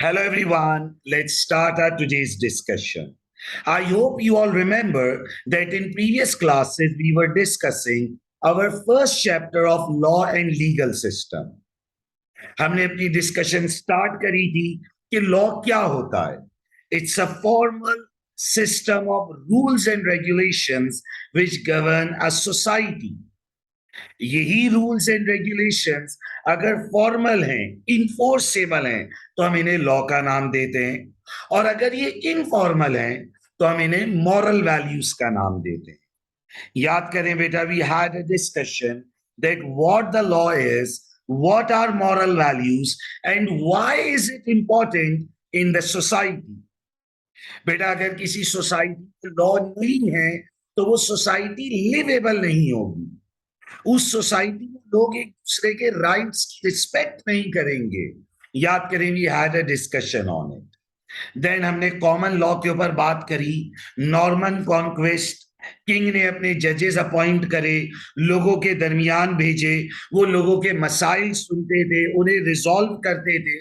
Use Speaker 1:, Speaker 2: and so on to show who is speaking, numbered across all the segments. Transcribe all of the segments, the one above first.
Speaker 1: Hello, everyone. Let's start our today's discussion. I hope you all remember that in previous classes we were discussing our first chapter of law and legal system. हमने अपनी discussion start करी थी कि law क्या होता है. It's a formal system of rules and regulations which govern a society. यही rules and regulations अगर फॉर्मल हैं, इनफोर्सेबल हैं, तो हम इन्हें लॉ का नाम देते हैं, और अगर ये इनफॉर्मल हैं तो हम इन्हें मॉरल वैल्यूज का नाम देते हैं. याद करें बेटा, we had a discussion that what the law is, what are moral values and why is it important in the society. बेटा, अगर किसी सोसाइटी में लॉ नहीं है तो वो सोसाइटी लिवेबल नहीं होगी. उस सोसाइटी में लोग एक दूसरे के राइट्स की रिस्पेक्ट नहीं करेंगे. याद करें, we had a discussion on it. Then हमने कॉमन लॉ के ऊपर बात करी. नॉर्मन कॉन्क्वेस्ट, किंग ने अपने जजेस अपॉइंट करे, लोगों के दरमियान भेजे, वो लोगों के मसाइल सुनते थे, उन्हें रिजॉल्व करते थे.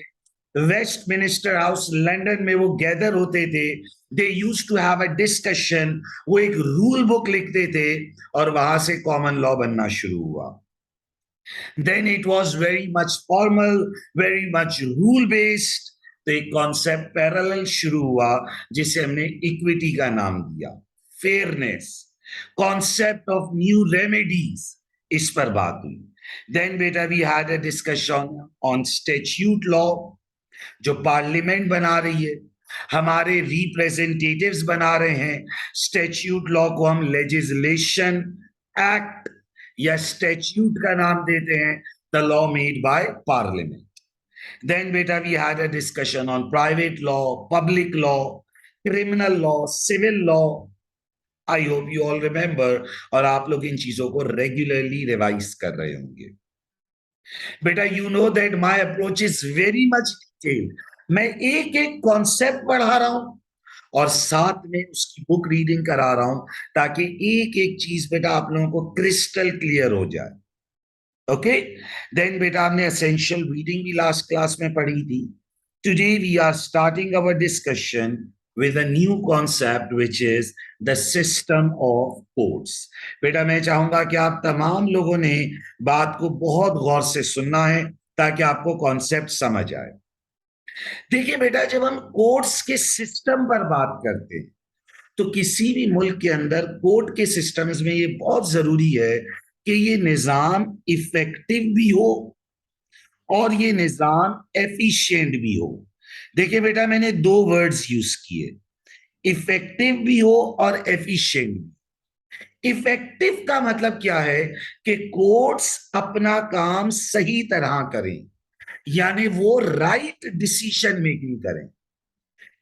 Speaker 1: वेस्टमिनिस्टर हाउस लंदन में वो गैदर होते थे. They used to have a discussion. वो एक रूल बुक लिखते थे और वहां से कॉमन लॉ बनना शुरू हुआ. Then it was very much formal, very much rule based. तो एक कॉन्सेप्ट पैरेलल शुरू हुआ जिसे हमने इक्विटी का नाम दिया, fairness, concept of new remedies, इस पर बात हुई. देन बेटा we had a discussion on statute law, जो पार्लियामेंट बना रही है, हमारे रिप्रेजेंटेटिव्स बना रहे हैं. स्टैट्यूट लॉ को हम लेजिस्लेशन, एक्ट या स्टैट्यूट का नाम देते हैं, the law made by parliament. Then बेटा we had a discussion on private law, public law, criminal law, civil law. I hope you all remember, और आप लोग इन चीजों को रेगुलरली रिवाइज कर रहे होंगे. बेटा, you know that my approach is very much detailed. मैं एक एक कॉन्सेप्ट पढ़ा रहा हूं और साथ में उसकी बुक रीडिंग करा रहा हूं, ताकि एक एक चीज बेटा आप लोगों को क्रिस्टल क्लियर हो जाए. ओके. देन बेटा हमने एसेंशियल रीडिंग भी लास्ट क्लास में पढ़ी थी. Today we are starting our discussion with a new concept which is the system of courts. बेटा मैं चाहूंगा कि आप तमाम लोगों ने बात को बहुत गौर से सुनना है ताकि आपको कॉन्सेप्ट समझ आए. देखिए बेटा, जब हम कोर्ट्स के सिस्टम पर बात करते हैं तो किसी भी मुल्क के अंदर कोर्ट के सिस्टम्स में ये बहुत जरूरी है कि ये निजाम इफेक्टिव भी हो और ये निजाम एफिशिएंट भी हो. देखिए बेटा, मैंने दो वर्ड्स यूज किए, इफेक्टिव भी हो और एफिशिएंट भी. इफेक्टिव का मतलब क्या है कि कोर्ट्स अपना काम सही तरह करें, यानी वो राइट डिसीजन मेकिंग करें.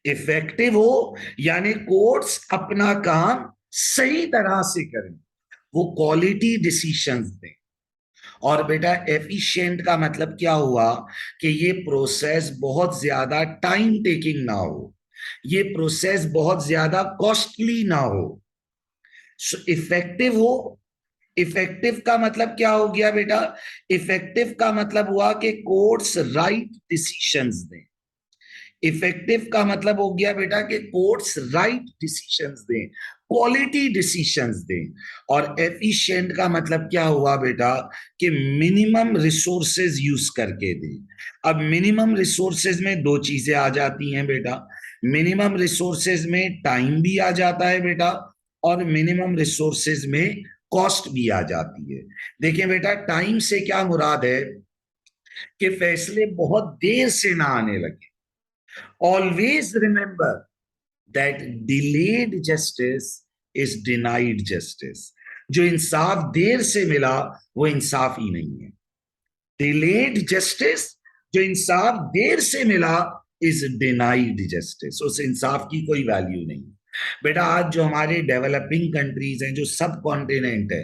Speaker 1: इफेक्टिव हो यानी कोर्ट्स अपना काम सही तरह से करें, वो क्वालिटी डिसीजंस दें. और बेटा एफिशिएंट का मतलब क्या हुआ कि ये प्रोसेस बहुत ज्यादा टाइम टेकिंग ना हो, ये प्रोसेस बहुत ज्यादा कॉस्टली ना हो. इफेक्टिव हो. इफेक्टिव का मतलब क्या हो गया बेटा? इफेक्टिव का मतलब हुआ कि कोर्ट्स राइट डिसीजंस दें. इफेक्टिव का मतलब हो गया बेटा कि कोर्ट्स राइट डिसीजंस दें, क्वालिटी डिसीजंस दें. और एफिशिएंट का मतलब क्या हुआ बेटा? कि मिनिमम रिसोर्सेज यूज करके दें. अब मिनिमम रिसोर्सेज में दो चीजें आ जाती हैं बेटा. मिनिमम रिसोर्सेज में टाइम भी आ जाता है बेटा, और मिनिमम रिसोर्सेज में कॉस्ट भी आ जाती है. देखिए बेटा, टाइम से क्या मुराद है कि फैसले बहुत देर से ना आने लगे. Always remember that delayed justice is denied justice. जो इंसाफ देर से मिला वो इंसाफ ही नहीं है. डिलेड जस्टिस, जो इंसाफ देर से मिला, इज डिनाइड जस्टिस. उस इंसाफ की कोई वैल्यू नहीं. बेटा आज जो हमारे डेवलपिंग कंट्रीज हैं, जो सब कॉन्टिनेंट है,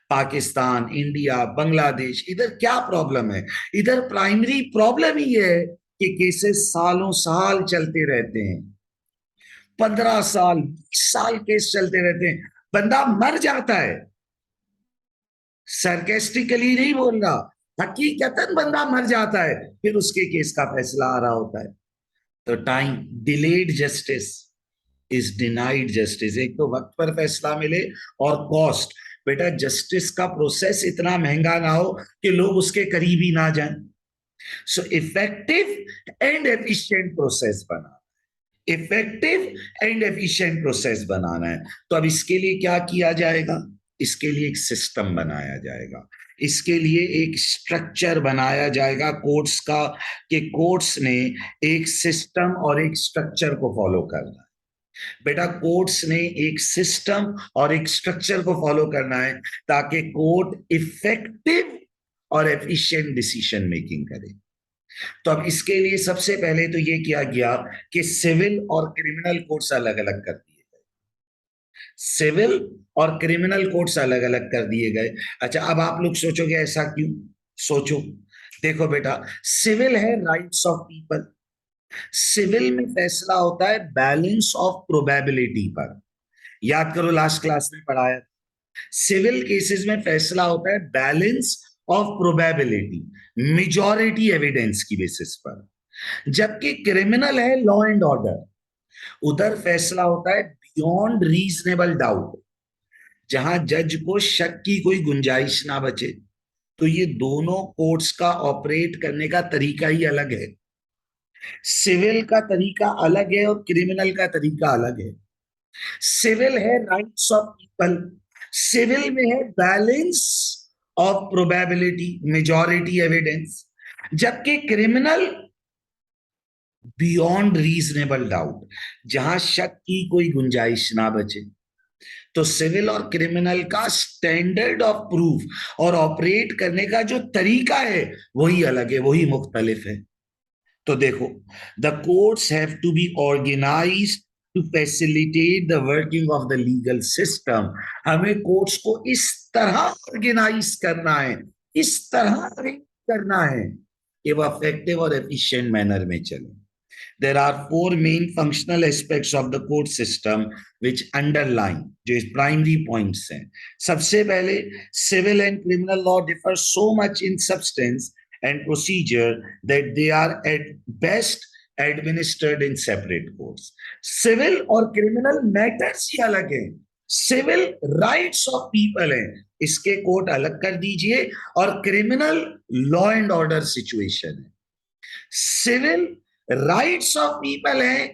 Speaker 1: पाकिस्तान, इंडिया, बांग्लादेश, इधर क्या प्रॉब्लम है? इधर प्राइमरी प्रॉब्लम ही है कि केसेस सालों साल चलते रहते हैं. 15 साल, 20 साल केस चलते रहते हैं, बंदा मर जाता है. सरकेस्टिकली नहीं बोल रहा, हकीकतन बंदा मर जाता है, फिर उसके केस का फैसला आ रहा होता है. तो time, delayed justice is denied justice. एक तो वक्त पर फैसला मिले, और कॉस्ट, बेटा जस्टिस का प्रोसेस इतना महंगा ना हो कि लोग उसके करीब ही ना जाएं। So effective and efficient process बना, इफेक्टिव एंड एफिशिएंट प्रोसेस बनाना है। तो अब इसके लिए क्या किया जाएगा? इसके लिए एक सिस्टम बनाया जाएगा, इसके लिए एक स्ट्रक्चर बनाया जाएगा कोर्ट्स का, कि कोर्ट्स ने एक सिस्टम और एक स्ट्रक्चर को फॉलो करना है। बेटा कोर्ट्स ने एक सिस्टम और एक स्ट्रक्चर को फॉलो करना है, ताकि कोर्ट इफेक्टिव और एफिशिएंट डिसीजन मेकिंग करे। तो अब इसके लिए सबसे पहले तो ये किया गया कि सिविल और क्रिमिनल कोर्ट्स अलग अलग कर दिए गए, सिविल और क्रिमिनल कोर्ट्स अलग अलग कर दिए गए। अच्छा, अब आप लोग सोचोगे ऐसा क्यों? सोचो, देखो बेटा, सिविल है राइट्स ऑफ पीपल, सिविल में फैसला होता है बैलेंस ऑफ प्रोबेबिलिटी पर। याद करो लास्ट क्लास में पढ़ाया, सिविल केसेस में फैसला होता है balance of probability, majority evidence की बेसिस पर। जबकि क्रिमिनल है लॉ एंड ऑर्डर, उधर फैसला होता है बियॉन्ड रीजनेबल डाउट, जहां जज को शक की कोई गुंजाइश ना बचे। तो ये दोनों कोर्ट्स का ऑपरेट करने का तरीका ही अलग है, सिविल का तरीका अलग है और क्रिमिनल का तरीका अलग है। सिविल है राइट्स ऑफ पीपल, सिविल में है balance of probability, majority evidence. जबकि क्रिमिनल बियॉन्ड रीजनेबल डाउट, जहां शक की कोई गुंजाइश ना बचे। तो सिविल और क्रिमिनल का स्टैंडर्ड ऑफ प्रूफ और ऑपरेट करने का जो तरीका है वही अलग है, वही मुख्तलिफ है। तो देखो, the courts have to be organised to facilitate the working of the legal system. हमें कोर्ट्स को इस तरह ऑर्गेनाइज करना है, इस तरह arrange करना है कि वह इफेक्टिव और एफिशिएंट मैनर में चले। There are four main functional aspects of the court system which underline, जो primary points हैं। सबसे पहले, civil and criminal law differ so much in substance and procedure that they are at best administered in separate courts. Civil और criminal matters ही अलग हैं, civil rights of people है, इसके court अलग कर दीजिए, और criminal law and order situation है। सिविल राइट्स ऑफ पीपल है,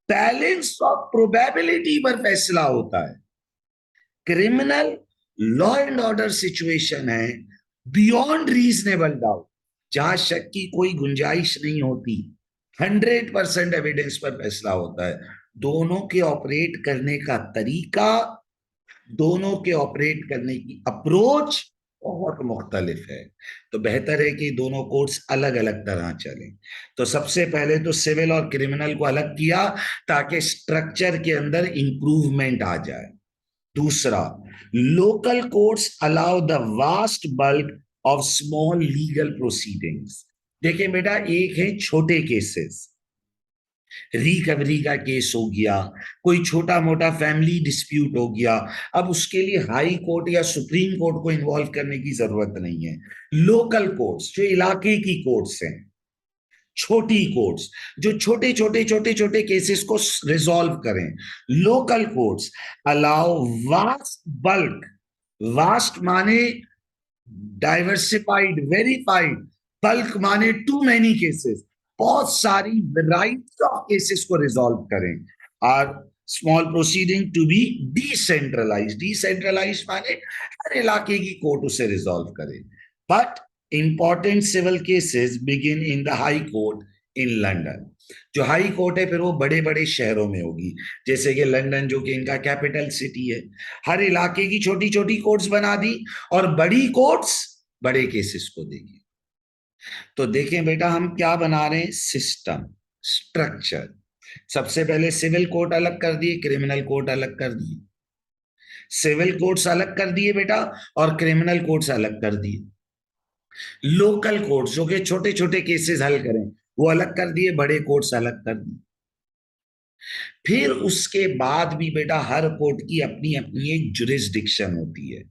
Speaker 1: बैलेंस ऑफ प्रोबेबिलिटी पर फैसला होता है। Criminal law and order situation है, बियॉन्ड रीजनेबल डाउट, जहां शक की कोई गुंजाइश नहीं होती, 100% एविडेंस पर फैसला होता है। दोनों के ऑपरेट करने का तरीका, दोनों के ऑपरेट करने की अप्रोच बहुत मुख्तलिफ है। तो बेहतर है कि दोनों कोर्ट्स अलग अलग तरह चलें। तो सबसे पहले तो सिविल और क्रिमिनल को अलग किया ताकि स्ट्रक्चर के अंदर इंप्रूवमेंट आ जाए। दूसरा, local courts allow the vast bulk of small legal proceedings. देखिए बेटा, एक है छोटे केसेस, रिकवरी का केस हो गया, कोई छोटा मोटा फैमिली डिस्प्यूट हो गया, अब उसके लिए हाई कोर्ट या सुप्रीम कोर्ट को इन्वॉल्व करने की जरूरत नहीं है। लोकल कोर्ट्स, जो इलाके की कोर्ट्स हैं, छोटी कोर्ट्स, जो छोटे छोटे छोटे छोटे केसेस को रिजॉल्व करें, local courts allow vast bulk, vast माने डाइवर्सिफाइड, वेरीफाइड, बल्क माने टू मेनी केसेस, बहुत सारी वैरायटी ऑफ केसेस को रिजॉल्व करें। और small proceeding to be decentralise, decentralise माने हर इलाके की कोर्ट उसे रिजॉल्व करे। But important civil cases begin in the high court in London. जो हाई कोर्ट है फिर वो बड़े बड़े शहरों में होगी, जैसे कि लंदन जो कि इनका कैपिटल सिटी है। हर इलाके की छोटी छोटी कोर्ट्स बना दी और बड़ी कोर्ट्स बड़े केसेस को देगी। तो देखें बेटा, हम क्या बना रहे हैं, सिस्टम, स्ट्रक्चर। सबसे पहले सिविल कोर्ट अलग कर दिए, क्रिमिनल कोर्ट अलग कर दिए। सिविल कोर्ट्स अलग कर दिए बेटा, और क्रिमिनल कोर्ट्स अलग कर दिए। लोकल कोर्ट्स जो कि छोटे छोटे केसेस हल करें वो अलग कर दिए, बड़े कोर्ट्स अलग कर दिए। फिर उसके बाद भी बेटा हर कोर्ट की अपनी अपनी एक जुरिस्डिक्शन होती है,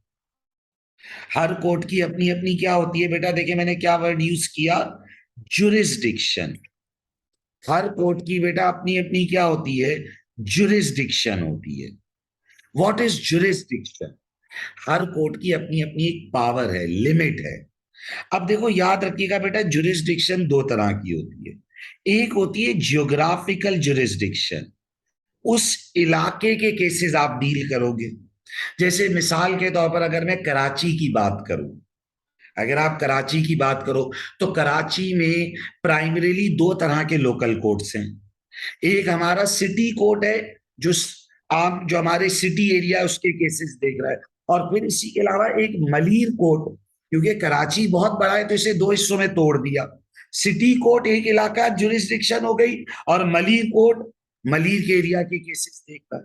Speaker 1: हर कोर्ट की अपनी अपनी क्या होती है बेटा, देखिए मैंने क्या वर्ड यूज किया, जुरिस्डिक्शन। हर कोर्ट की बेटा अपनी अपनी क्या होती है, जुरिस्डिक्शन होती है। What is jurisdiction? Her court की अपनी अपनी एक पावर है, लिमिट है। अब देखो याद रखिएगा बेटा, जुरिस्डिक्शन दो तरह की होती है। एक होती है जियोग्राफिकल जुरिस्डिक्शन, उस इलाके के केसेस आप डील करोगे। जैसे मिसाल के तौर पर अगर मैं कराची की बात करूं, अगर आप कराची की बात करो, तो कराची में प्राइमरीली दो तरह के लोकल कोर्ट्स हैं। एक हमारा सिटी कोर्ट है, जो आम जो हमारे सिटी एरिया उसके केसेस देख रहा है। और फिर इसी के अलावा एक मलीर कोर्ट, क्योंकि कराची बहुत बड़ा है तो इसे दो हिस्सों में तोड़ दिया। सिटी कोर्ट एक इलाका जुरिस्डिक्शन हो गई, और मलीर कोर्ट मलीर के एरिया के केसेस देखता है।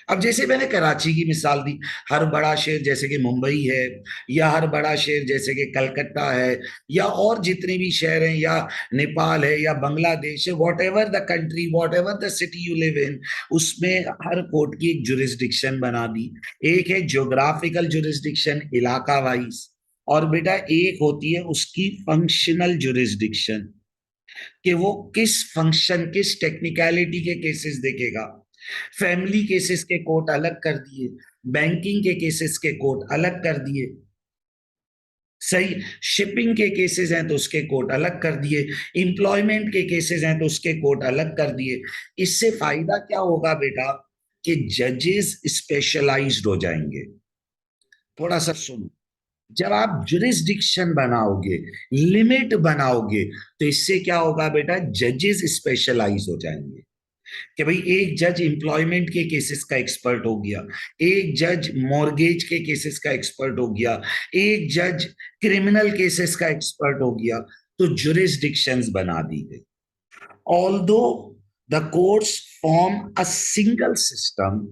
Speaker 1: अब जैसे मैंने कराची की मिसाल दी, हर बड़ा शहर जैसे कि मुंबई है, या हर बड़ा शहर जैसे कि कलकत्ता है, या और जितने भी शहर हैं, या नेपाल है, या बांग्लादेश है, what ever the country, what ever the city you live in, उसमें हर कोर्ट की एक जुरिस्डिक्शन बना दी। एक है ज्योग्राफिकल जुरिस्डिक्शन, इलाका वाइज। और बेटा एक होती है उसकी फंक्शनल जुरिस्डिक्शन, कि वो किस फंक्शन, किस टेक्निकलिटी के केसेस देखेगा। फैमिली केसेस के कोर्ट अलग कर दिए, बैंकिंग के केसेस के कोर्ट अलग कर दिए, सही। शिपिंग के केसेस हैं तो उसके कोर्ट अलग कर दिए, इंप्लॉयमेंट के केसेस हैं तो उसके कोर्ट अलग कर दिए। इससे फायदा क्या होगा बेटा, कि जजेस स्पेशलाइज्ड हो जाएंगे। थोड़ा सा सुनो, जब आप जुरिस्डिक्शन बनाओगे, लिमिट बनाओगे, तो इससे क्या होगा बेटा, जजेस स्पेशलाइज हो जाएंगे। कि भाई एक जज एम्प्लॉयमेंट के केसेस का एक्सपर्ट हो गया, एक जज मॉर्गेज के केसेस का एक्सपर्ट हो गया, एक जज क्रिमिनल केसेस का एक्सपर्ट हो गया। तो जुरिस्डिक्शंस बना दी गई। Although the courts form a single system,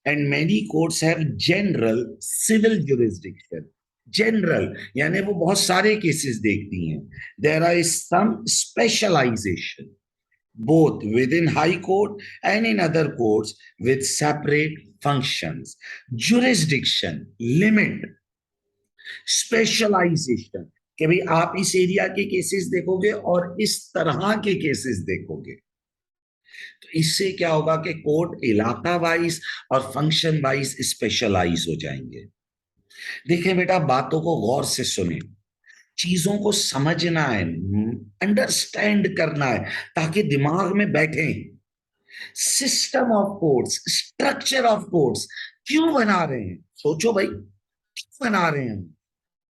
Speaker 1: and many courts have general civil jurisdiction. General यानी वो बहुत सारे केसेस देखती हैं। There are some specialisation both within high court and in other courts with separate functions. Jurisdiction, limit, specialization, कि भाई आप इस एरिया के केसेस देखोगे और इस तरह के केसेस देखोगे। तो इससे क्या होगा कि कोर्ट इलाका वाइज और फंक्शन वाइज स्पेशलाइज हो जाएंगे। देखिए बेटा, बातों को गौर से सुने, चीजों को समझना है, अंडरस्टैंड करना है, ताकि दिमाग में बैठे। System of courts, structure of courts क्यों बना रहे हैं, सोचो भाई, क्यों बना रहे हैं हम?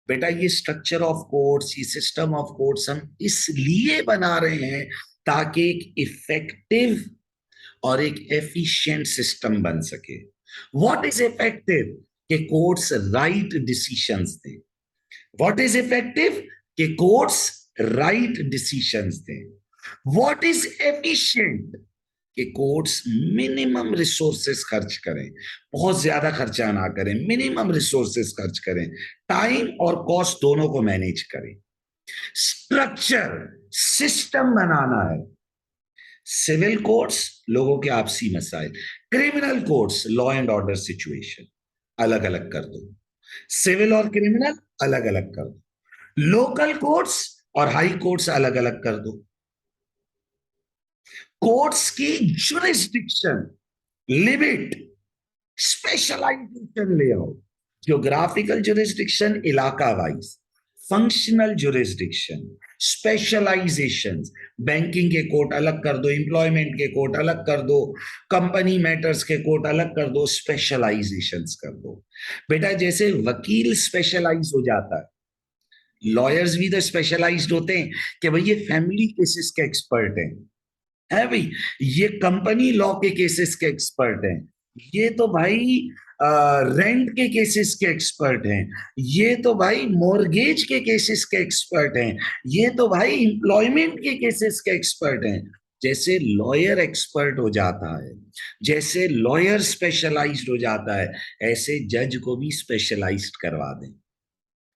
Speaker 1: बेटा ये स्ट्रक्चर ऑफ कोर्ट्स, ये सिस्टम ऑफ कोर्ट्स हम इसलिए बना रहे हैं ताकि एक इफेक्टिव और एक एफिशिएंट सिस्टम बन सके। What is effective? कि कोर्ट्स राइट डिसीशंस दें। What is effective? कि कोर्ट्स राइट डिसीशंस दें। What is efficient? कि कोर्ट्स मिनिमम रिसोर्सेस खर्च करें, बहुत ज्यादा खर्चा ना करें, मिनिमम रिसोर्सेस खर्च करें, टाइम और कॉस्ट दोनों को मैनेज करें। स्ट्रक्चर, सिस्टम बनाना है। सिविल कोर्ट्स लोगों के आपसी मसाइल, criminal courts law and order situation, अलग अलग कर दो। सिविल और क्रिमिनल अलग अलग कर दो। लोकल कोर्ट्स और हाई कोर्ट्स अलग अलग कर दो। कोर्ट्स की जुरिस्डिक्शन, लिमिट, स्पेशलाइजेशन ले आओ। ज्योग्राफिकल जुरिस्डिक्शन इलाका wise, functional jurisdiction, specialisation, banking के कोर्ट अलग कर दो, एम्प्लॉयमेंट के कोर्ट अलग कर दो, कंपनी मैटर्स के कोर्ट अलग कर दो, स्पेशलाइजेशंस कर दो। बेटा जैसे वकील स्पेशलाइज हो जाता है, लॉयर्स भी तो स्पेशलाइज्ड होते हैं, कि भाई ये फैमिली केसेस के एक्सपर्ट हैं, है भाई, ये कंपनी लॉ के केसेस के एक्सपर्ट हैं, ये तो भाई रेंट के केसेस के एक्सपर्ट हैं, ये तो भाई मॉर्गेज के केसेस के एक्सपर्ट हैं, ये तो भाई एम्प्लॉयमेंट के केसेस के एक्सपर्ट हैं। जैसे लॉयर एक्सपर्ट हो जाता है, जैसे लॉयर स्पेशलाइज्ड हो जाता है, ऐसे जज को भी स्पेशलाइज्ड करवा दें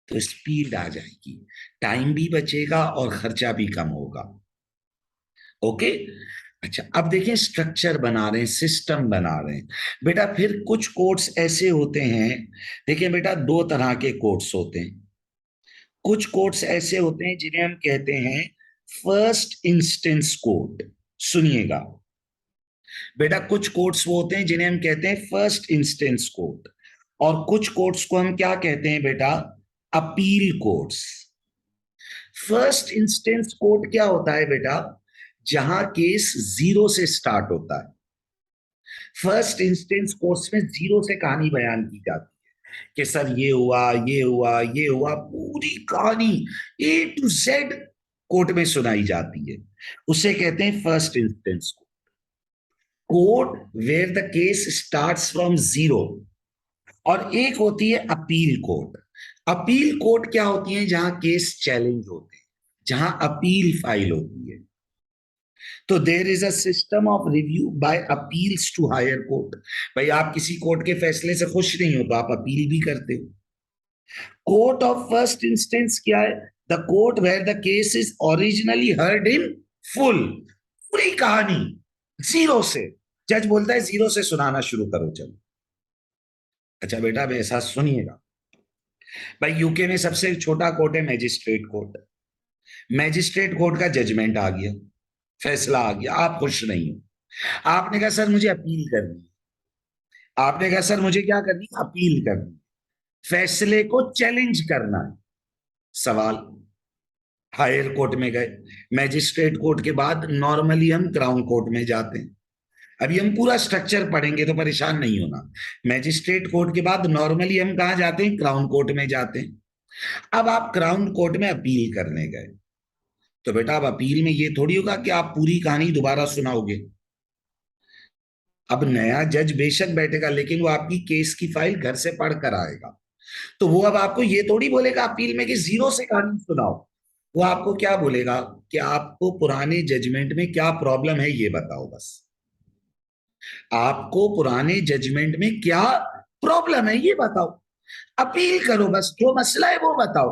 Speaker 1: तो स्पीड आ जाएगी, टाइम भी बचेगा और खर्चा भी कम होगा। ओके। अच्छा अब देखिए, स्ट्रक्चर बना रहे हैं, सिस्टम बना रहे हैं। बेटा फिर कुछ कोर्ट्स ऐसे होते हैं, देखिए बेटा दो तरह के कोर्ट्स होते हैं। कुछ कोर्ट्स ऐसे होते हैं जिन्हें हम कहते हैं फर्स्ट इंस्टेंस कोर्ट। सुनिएगा बेटा, कुछ कोर्ट्स वो होते हैं जिन्हें हम कहते हैं फर्स्ट इंस्टेंस कोर्ट, और कुछ कोर्ट्स को हम क्या कहते हैं बेटा? Appeal courts. First instance court क्या होता है बेटा? जहां केस जीरो से स्टार्ट होता है। फर्स्ट इंस्टेंस कोर्ट्स में जीरो से कहानी बयान की जाती है कि सर ये हुआ, ये हुआ, ये हुआ, पूरी कहानी ए टू जेड कोर्ट में सुनाई जाती है। उसे कहते हैं first instance court, where the case starts from zero. और एक होती है अपील कोर्ट। अपील कोर्ट क्या होती है? जहां केस चैलेंज होते हैं, जहां अपील फाइल होती है। तो there is a system of review by appeals to higher court. भाई आप किसी कोर्ट के फैसले से खुश नहीं हो तो आप अपील भी करते हो। कोर्ट ऑफ फर्स्ट इंस्टेंस क्या है? The court where the case is originally heard in full. पूरी कहानी जीरो से, जज बोलता है जीरो से सुनाना शुरू करो चलो। अच्छा बेटा, अब ऐसा सुनिएगा भाई, यूके में सबसे छोटा कोर्ट है मैजिस्ट्रेट कोर्ट। मैजिस्ट्रेट कोर्ट का जजमेंट आ गया, फैसला आ गया, आप खुश नहीं हो। आपने कहा सर मुझे अपील करनी है। आपने कहा सर मुझे क्या करनी है? अपील करनी है, फैसले को चैलेंज करना है। सवाल, हायर कोर्ट में गए, मैजिस्ट्रेट कोर्ट के बाद नॉर्मली हम क्राउन कोर्ट में जाते हैं। अभी हम पूरा स्ट्रक्चर पढ़ेंगे तो परेशान नहीं होना। मैजिस्ट्रेट कोर्ट के बाद नॉर्मली हम कहा जाते हैं? क्राउन कोर्ट में जाते हैं। अब आप क्राउन कोर्ट में अपील करने गए, तो बेटा अब अपील में ये थोड़ी होगा कि आप पूरी कहानी दोबारा सुनाओगे। अब नया जज बेशक बैठेगा, लेकिन वो आपकी केस की फाइल घर से पढ़ कर आएगा। तो वो अब आपको ये थोड़ी बोलेगा अपील में कि जीरो से कहानी सुनाओ। वो आपको क्या बोलेगा कि आपको पुराने जजमेंट में क्या प्रॉब्लम है ये बताओ बस। आपको पुराने जजमेंट में क्या प्रॉब्लम है ये बताओ। अपील करो बस, जो मसला है वो बताओ।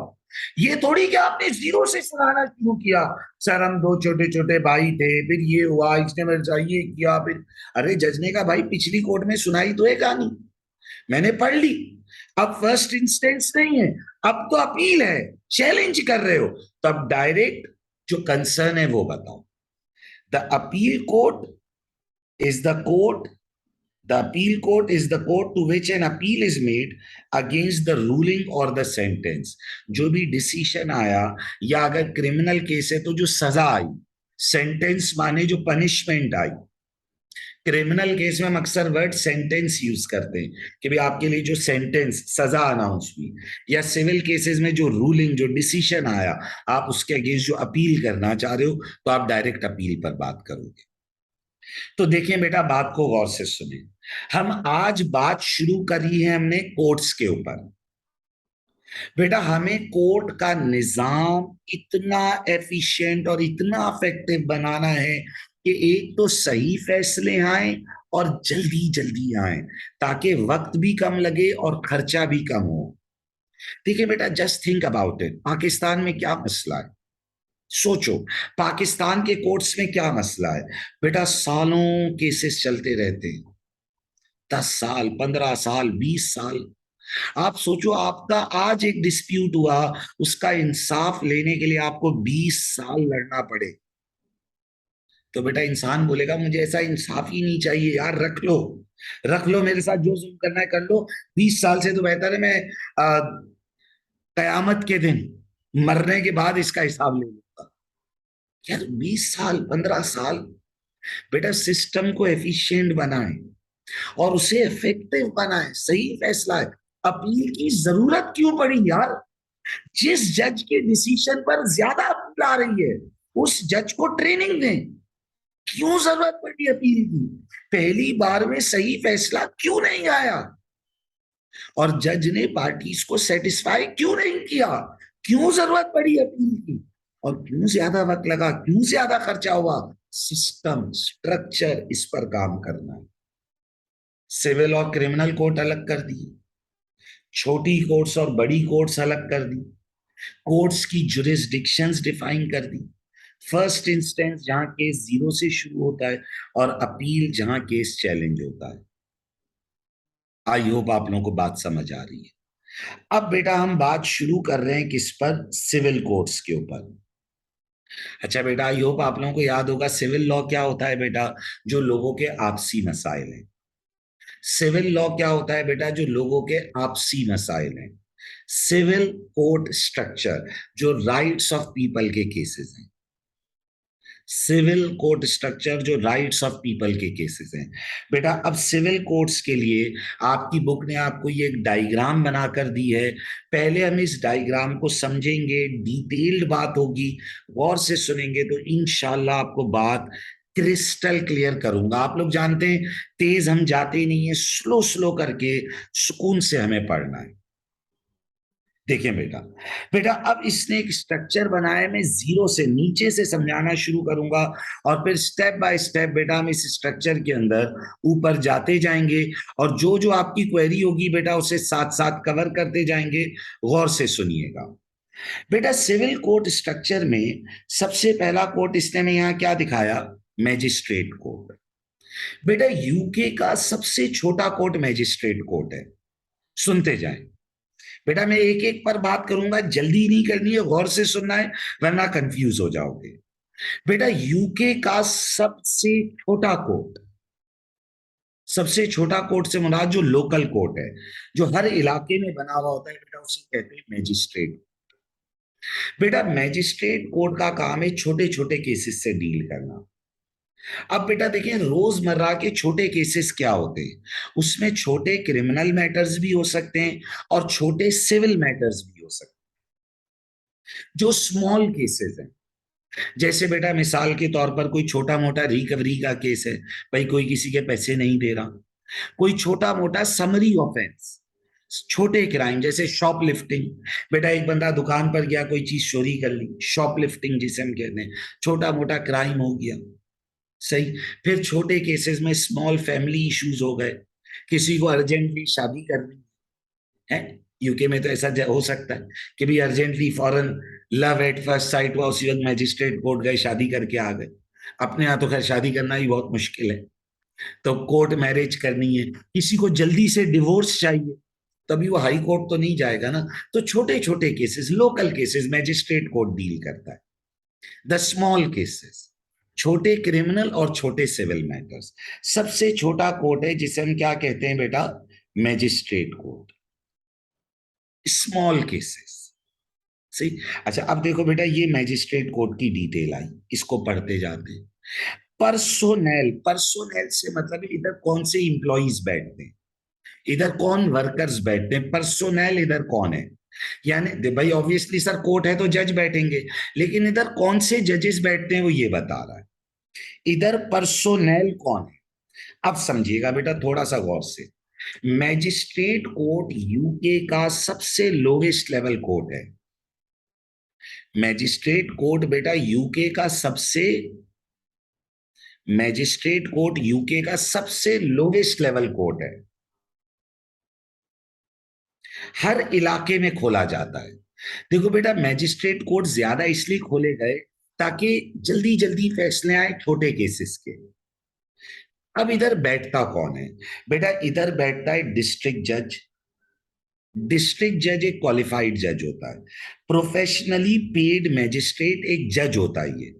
Speaker 1: ये थोड़ी कि आपने जीरो से सुनाना शुरू किया। सर हम दो छोटे छोटे भाई थे, फिर ये हुआ, इसने मेरे साथ ये किया, फिर अरे जज ने कहा भाई पिछली कोर्ट में सुनाई तो है कहानी, मैंने पढ़ ली। अब फर्स्ट इंस्टेंस नहीं है, अब तो अपील है, चैलेंज कर रहे हो, तो अब डायरेक्ट जो कंसर्न है वो बताओ। The appeal court is the court The appeal court is the court to which an appeal is made against the ruling or the sentence. जो भी डिसीशन आया, या अगर क्रिमिनल केस है तो जो सजा आई, सेंटेंस माने जो पनिशमेंट आई। क्रिमिनल केस में हम अक्सर वर्ड सेंटेंस यूज करते हैं कि भाई आपके लिए जो सेंटेंस, सजा अनाउंस हुई, या सिविल केसेस में जो रूलिंग, जो डिसीजन आया, आप उसके अगेंस्ट जो अपील करना चाह रहे हो तो आप डायरेक्ट अपील पर बात करोगे। तो देखिए बेटा, बात को गौर से सुने। हम आज बात शुरू करी है हमने कोर्ट्स के ऊपर। बेटा हमें कोर्ट का निजाम इतना एफिशिएंट और इतना इफेक्टिव बनाना है कि एक तो सही फैसले आए और जल्दी जल्दी आए, ताकि वक्त भी कम लगे और खर्चा भी कम हो। देखिए बेटा, just think about it. Pakistan में क्या मसला है? सोचो, पाकिस्तान के कोर्ट्स में क्या मसला है? बेटा सालों केसेस चलते रहते हैं, 10 साल, 15 साल, 20 साल। आप सोचो, आपका आज एक डिस्प्यूट हुआ, उसका इंसाफ लेने के लिए आपको 20 साल लड़ना पड़े, तो बेटा इंसान बोलेगा मुझे ऐसा इंसाफ ही नहीं चाहिए यार, रख लो, रख लो, मेरे साथ जो जुल्म करना है कर लो। 20 साल से तो बेहतर है मैं कयामत के दिन मरने के बाद इसका हिसाब ले लूंगा। यार 20 साल, 15 साल। बेटा सिस्टम को एफिशिएंट बनाए और उसे इफेक्टिव बनाए, सही फैसला है। अपील की जरूरत क्यों पड़ी यार? जिस जज के डिसीजन पर ज्यादा अपील आ रही है उस जज को ट्रेनिंग दें। क्यों जरूरत पड़ी अपील की? पहली बार में सही फैसला क्यों नहीं आया? और जज ने पार्टीज को सेटिस्फाई क्यों नहीं किया? क्यों जरूरत पड़ी अपील की? और क्यों ज्यादा वक्त लगा, क्यों ज्यादा खर्चा हुआ? सिस्टम, स्ट्रक्चर, इस पर काम करना है। सिविल और क्रिमिनल कोर्ट अलग कर दिए, छोटी कोर्ट्स और बड़ी कोर्ट्स अलग कर दी, कोर्ट्स की जुरिस्डिक्शंस डिफाइन कर दी। फर्स्ट इंस्टेंस जहां केस जीरो से शुरू होता है, और अपील जहां केस चैलेंज होता है। आई होप आप लोगों को बात समझ आ रही है। अब बेटा हम बात शुरू कर रहे हैं किस पर? सिविल कोर्ट्स के ऊपर। अच्छा बेटा, आई होप आप लोगों को याद होगा सिविल लॉ क्या होता है बेटा, जो लोगों के आपसी मसाइल हैं। सिविल लॉ क्या होता है बेटा, जो लोगों के आपसी मसाइल हैं। सिविल कोर्ट स्ट्रक्चर जो राइट्स ऑफ पीपल के केसेस हैं। सिविल कोर्ट स्ट्रक्चर जो राइट्स ऑफ पीपल के केसेस हैं। बेटा अब सिविल कोर्ट्स के लिए आपकी बुक ने आपको ये एक डायग्राम बनाकर दी है। पहले हम इस डायग्राम को समझेंगे, डिटेल्ड बात होगी, गौर से सुनेंगे तो इंशाल्लाह आपको बात क्रिस्टल क्लियर करूंगा। आप लोग जानते हैं तेज हम जाते ही नहीं है, स्लो स्लो करके सुकून से हमें पढ़ना है। देखिए बेटा, बेटा अब इसने एक स्ट्रक्चर बनाया, मैं जीरो से नीचे से समझाना शुरू करूंगा और फिर स्टेप बाय स्टेप बेटा हम इस स्ट्रक्चर के अंदर ऊपर जाते जाएंगे और जो जो आपकी क्वेरी होगी बेटा उसे साथ साथ कवर करते जाएंगे। गौर से सुनिएगा बेटा, सिविल कोर्ट स्ट्रक्चर में सबसे पहला कोर्ट इसने में यहां क्या दिखाया, मैजिस्ट्रेट कोर्ट। बेटा यूके का सबसे छोटा कोर्ट मैजिस्ट्रेट कोर्ट है। सुनते जाएं बेटा, मैं एक एक पर बात करूंगा, जल्दी नहीं करनी है, गौर से सुनना है वरना कंफ्यूज हो जाओगे। बेटा यूके का सबसे छोटा कोर्ट से मुराद जो लोकल कोर्ट है, जो हर इलाके में बना हुआ होता है बेटा, उसे कहते हैं मैजिस्ट्रेट। बेटा मैजिस्ट्रेट कोर्ट का काम है छोटे छोटे केसेस से डील करना। अब बेटा देखिए, रोजमर्रा के छोटे केसेस क्या होते हैं, उसमें छोटे क्रिमिनल मैटर्स भी हो सकते हैं और छोटे सिविल मैटर्स भी हो सकते हैं। जो स्मॉल केसेस हैं, जैसे बेटा मिसाल के तौर पर कोई छोटा मोटा रिकवरी का केस है, भाई कोई किसी के पैसे नहीं दे रहा, कोई छोटा मोटा समरी ऑफेंस, छोटे क्राइम जैसे शॉपलिफ्टिंग। बेटा एक बंदा दुकान पर गया, कोई चीज चोरी कर ली, शॉपलिफ्टिंग जिसे हम कहते हैं, छोटा मोटा क्राइम हो गया। सही। फिर छोटे केसेस में स्मॉल फैमिली इश्यूज हो गए, किसी को अर्जेंटली शादी करनी है। यूके में तो ऐसा हो सकता है कि भी urgently foreign love at first sight हुआ, उसी वक्त मैजिस्ट्रेट कोर्ट गए, शादी करके आ गए। अपने यहाँ तो खैर शादी करना ही बहुत मुश्किल है, तो कोर्ट मैरिज करनी है, किसी को जल्दी से डिवोर्स चाहिए, तभी वो हाई कोर्ट तो नहीं जाएगा ना। तो छोटे छोटे cases, local cases magistrate court deal करता है। द स्मॉल केसेस, छोटे क्रिमिनल और छोटे सिविल मैटर्स, सबसे छोटा कोर्ट है जिसे हम क्या कहते हैं बेटा, मैजिस्ट्रेट कोर्ट। Small cases. सही। अच्छा अब देखो बेटा, ये मैजिस्ट्रेट कोर्ट की डिटेल आई, इसको पढ़ते जाते हैं। पर्सोनेल, पर्सोनेल से मतलब इधर कौन से इंप्लॉइज बैठते हैं, इधर कौन वर्कर्स बैठते हैं, पर्सोनेल इधर कौन है। यानी भाई ऑब्वियसली सर कोर्ट है तो जज बैठेंगे, लेकिन इधर कौन से जजेस बैठते हैं वो ये बता रहा है। इधर पर्सोनेल कौन है, अब समझिएगा बेटा थोड़ा सा गौर से। मैजिस्ट्रेट कोर्ट यूके का सबसे लोवेस्ट लेवल कोर्ट है। मैजिस्ट्रेट कोर्ट बेटा यूके का सबसे, मैजिस्ट्रेट कोर्ट यूके का सबसे लोवेस्ट लेवल कोर्ट है। हर इलाके में खोला जाता है। देखो बेटा मैजिस्ट्रेट कोर्ट ज्यादा इसलिए खोले गए ताकि जल्दी जल्दी फैसले आए छोटे केसेस के। अब इधर बैठता कौन है बेटा, इधर बैठता है डिस्ट्रिक्ट जज। डिस्ट्रिक्ट जज एक क्वालिफाइड जज होता है, प्रोफेशनली पेड मैजिस्ट्रेट एक जज होता है। ये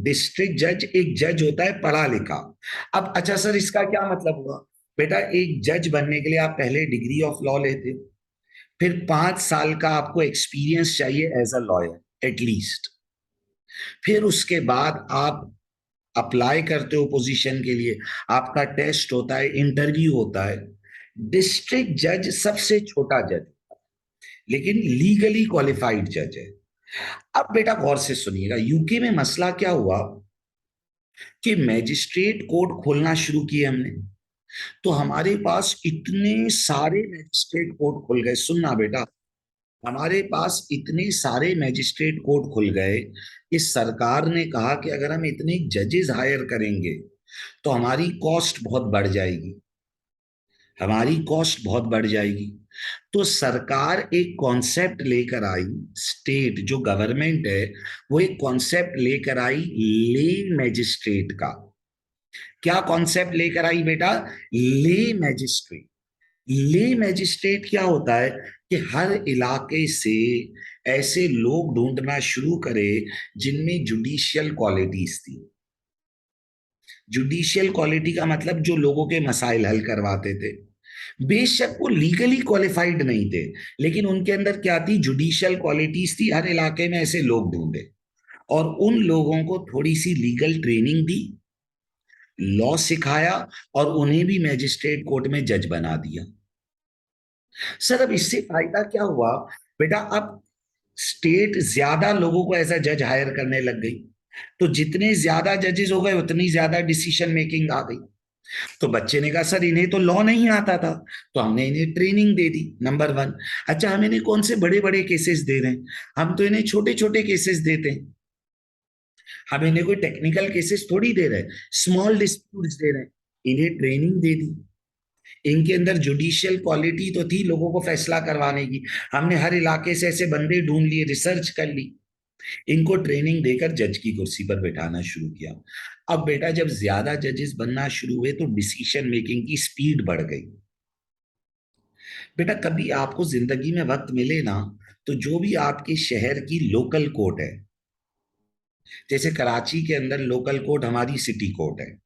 Speaker 1: डिस्ट्रिक्ट जज एक जज होता है पढ़ा लिखा। अब अच्छा सर इसका क्या मतलब हुआ, बेटा एक जज बनने के लिए आप पहले डिग्री ऑफ लॉ लेते हो, फिर 5 साल का आपको एक्सपीरियंस चाहिए एज अ लॉयर एटलीस्ट, फिर उसके बाद आप अप्लाई करते हो पोजीशन के लिए, आपका टेस्ट होता है, इंटरव्यू होता है। डिस्ट्रिक्ट जज सबसे छोटा जज लेकिन लीगली क्वालिफाइड जज है। अब बेटा गौर से सुनिएगा, यूके में मसला क्या हुआ कि मैजिस्ट्रेट कोर्ट खोलना शुरू किए हमने, तो हमारे पास इतने सारे मैजिस्ट्रेट कोर्ट खुल गए। सुनना बेटा, हमारे पास इतने सारे मैजिस्ट्रेट कोर्ट खुल गए कि सरकार ने कहा कि अगर हम इतने जजेस हायर करेंगे तो हमारी कॉस्ट बहुत बढ़ जाएगी, हमारी कॉस्ट बहुत बढ़ जाएगी। तो सरकार एक कॉन्सेप्ट लेकर आई, स्टेट जो गवर्नमेंट है वो एक कॉन्सेप्ट लेकर आई ले मैजिस्ट्रेट का। क्या कॉन्सेप्ट लेकर आई बेटा, ले मैजिस्ट्रेट। ले मैजिस्ट्रेट क्या होता है कि हर इलाके से ऐसे लोग ढूंढना शुरू करे जिनमें जुडिशियल क्वालिटीज थी। जुडिशियल क्वालिटी का मतलब जो लोगों के मसाइल हल करवाते थे। बेशक वो लीगली क्वालिफाइड नहीं थे, लेकिन उनके अंदर क्या थी, जुडिशियल क्वालिटीज थी। हर इलाके में ऐसे लोग ढूंढे और उन लोगों को थोड़ी सी लीगल ट्रेनिंग दी, लॉ सिखाया और उन्हें भी मैजिस्ट्रेट कोर्ट में जज बना दिया। सर अब इससे फायदा क्या हुआ बेटा, अब स्टेट ज्यादा लोगों को एज अ जज हायर करने लग गई, तो जितने ज्यादा जजेस हो गए उतनी ज्यादा डिसीजन मेकिंग आ गई। तो बच्चे ने कहा सर इन्हें तो लॉ नहीं आता था, तो हमने इन्हें ट्रेनिंग दे दी, नंबर वन। अच्छा हम इन्हें कौन से बड़े बड़े केसेस दे रहे हैं, हम तो इन्हें छोटे छोटे केसेस देते हैं। हम इन्हें कोई टेक्निकल केसेस थोड़ी दे रहे हैं, स्मॉल डिस्प्यूट्स दे रहे हैं। इन्हें ट्रेनिंग दे दी, इनके अंदर जुडिशियल क्वालिटी तो थी लोगों को फैसला करवाने की। हमने हर इलाके से ऐसे बंदे ढूंढ लिए, रिसर्च कर ली, इनको ट्रेनिंग देकर जज की कुर्सी पर बैठाना शुरू किया। अब बेटा जब ज्यादा जजेस बनना शुरू हुए तो डिसीजन मेकिंग की स्पीड बढ़ गई। बेटा कभी आपको जिंदगी में वक्त मिले ना, तो जो भी आपके शहर की लोकल कोर्ट है, जैसे कराची के अंदर लोकल कोर्ट हमारी सिटी कोर्ट है,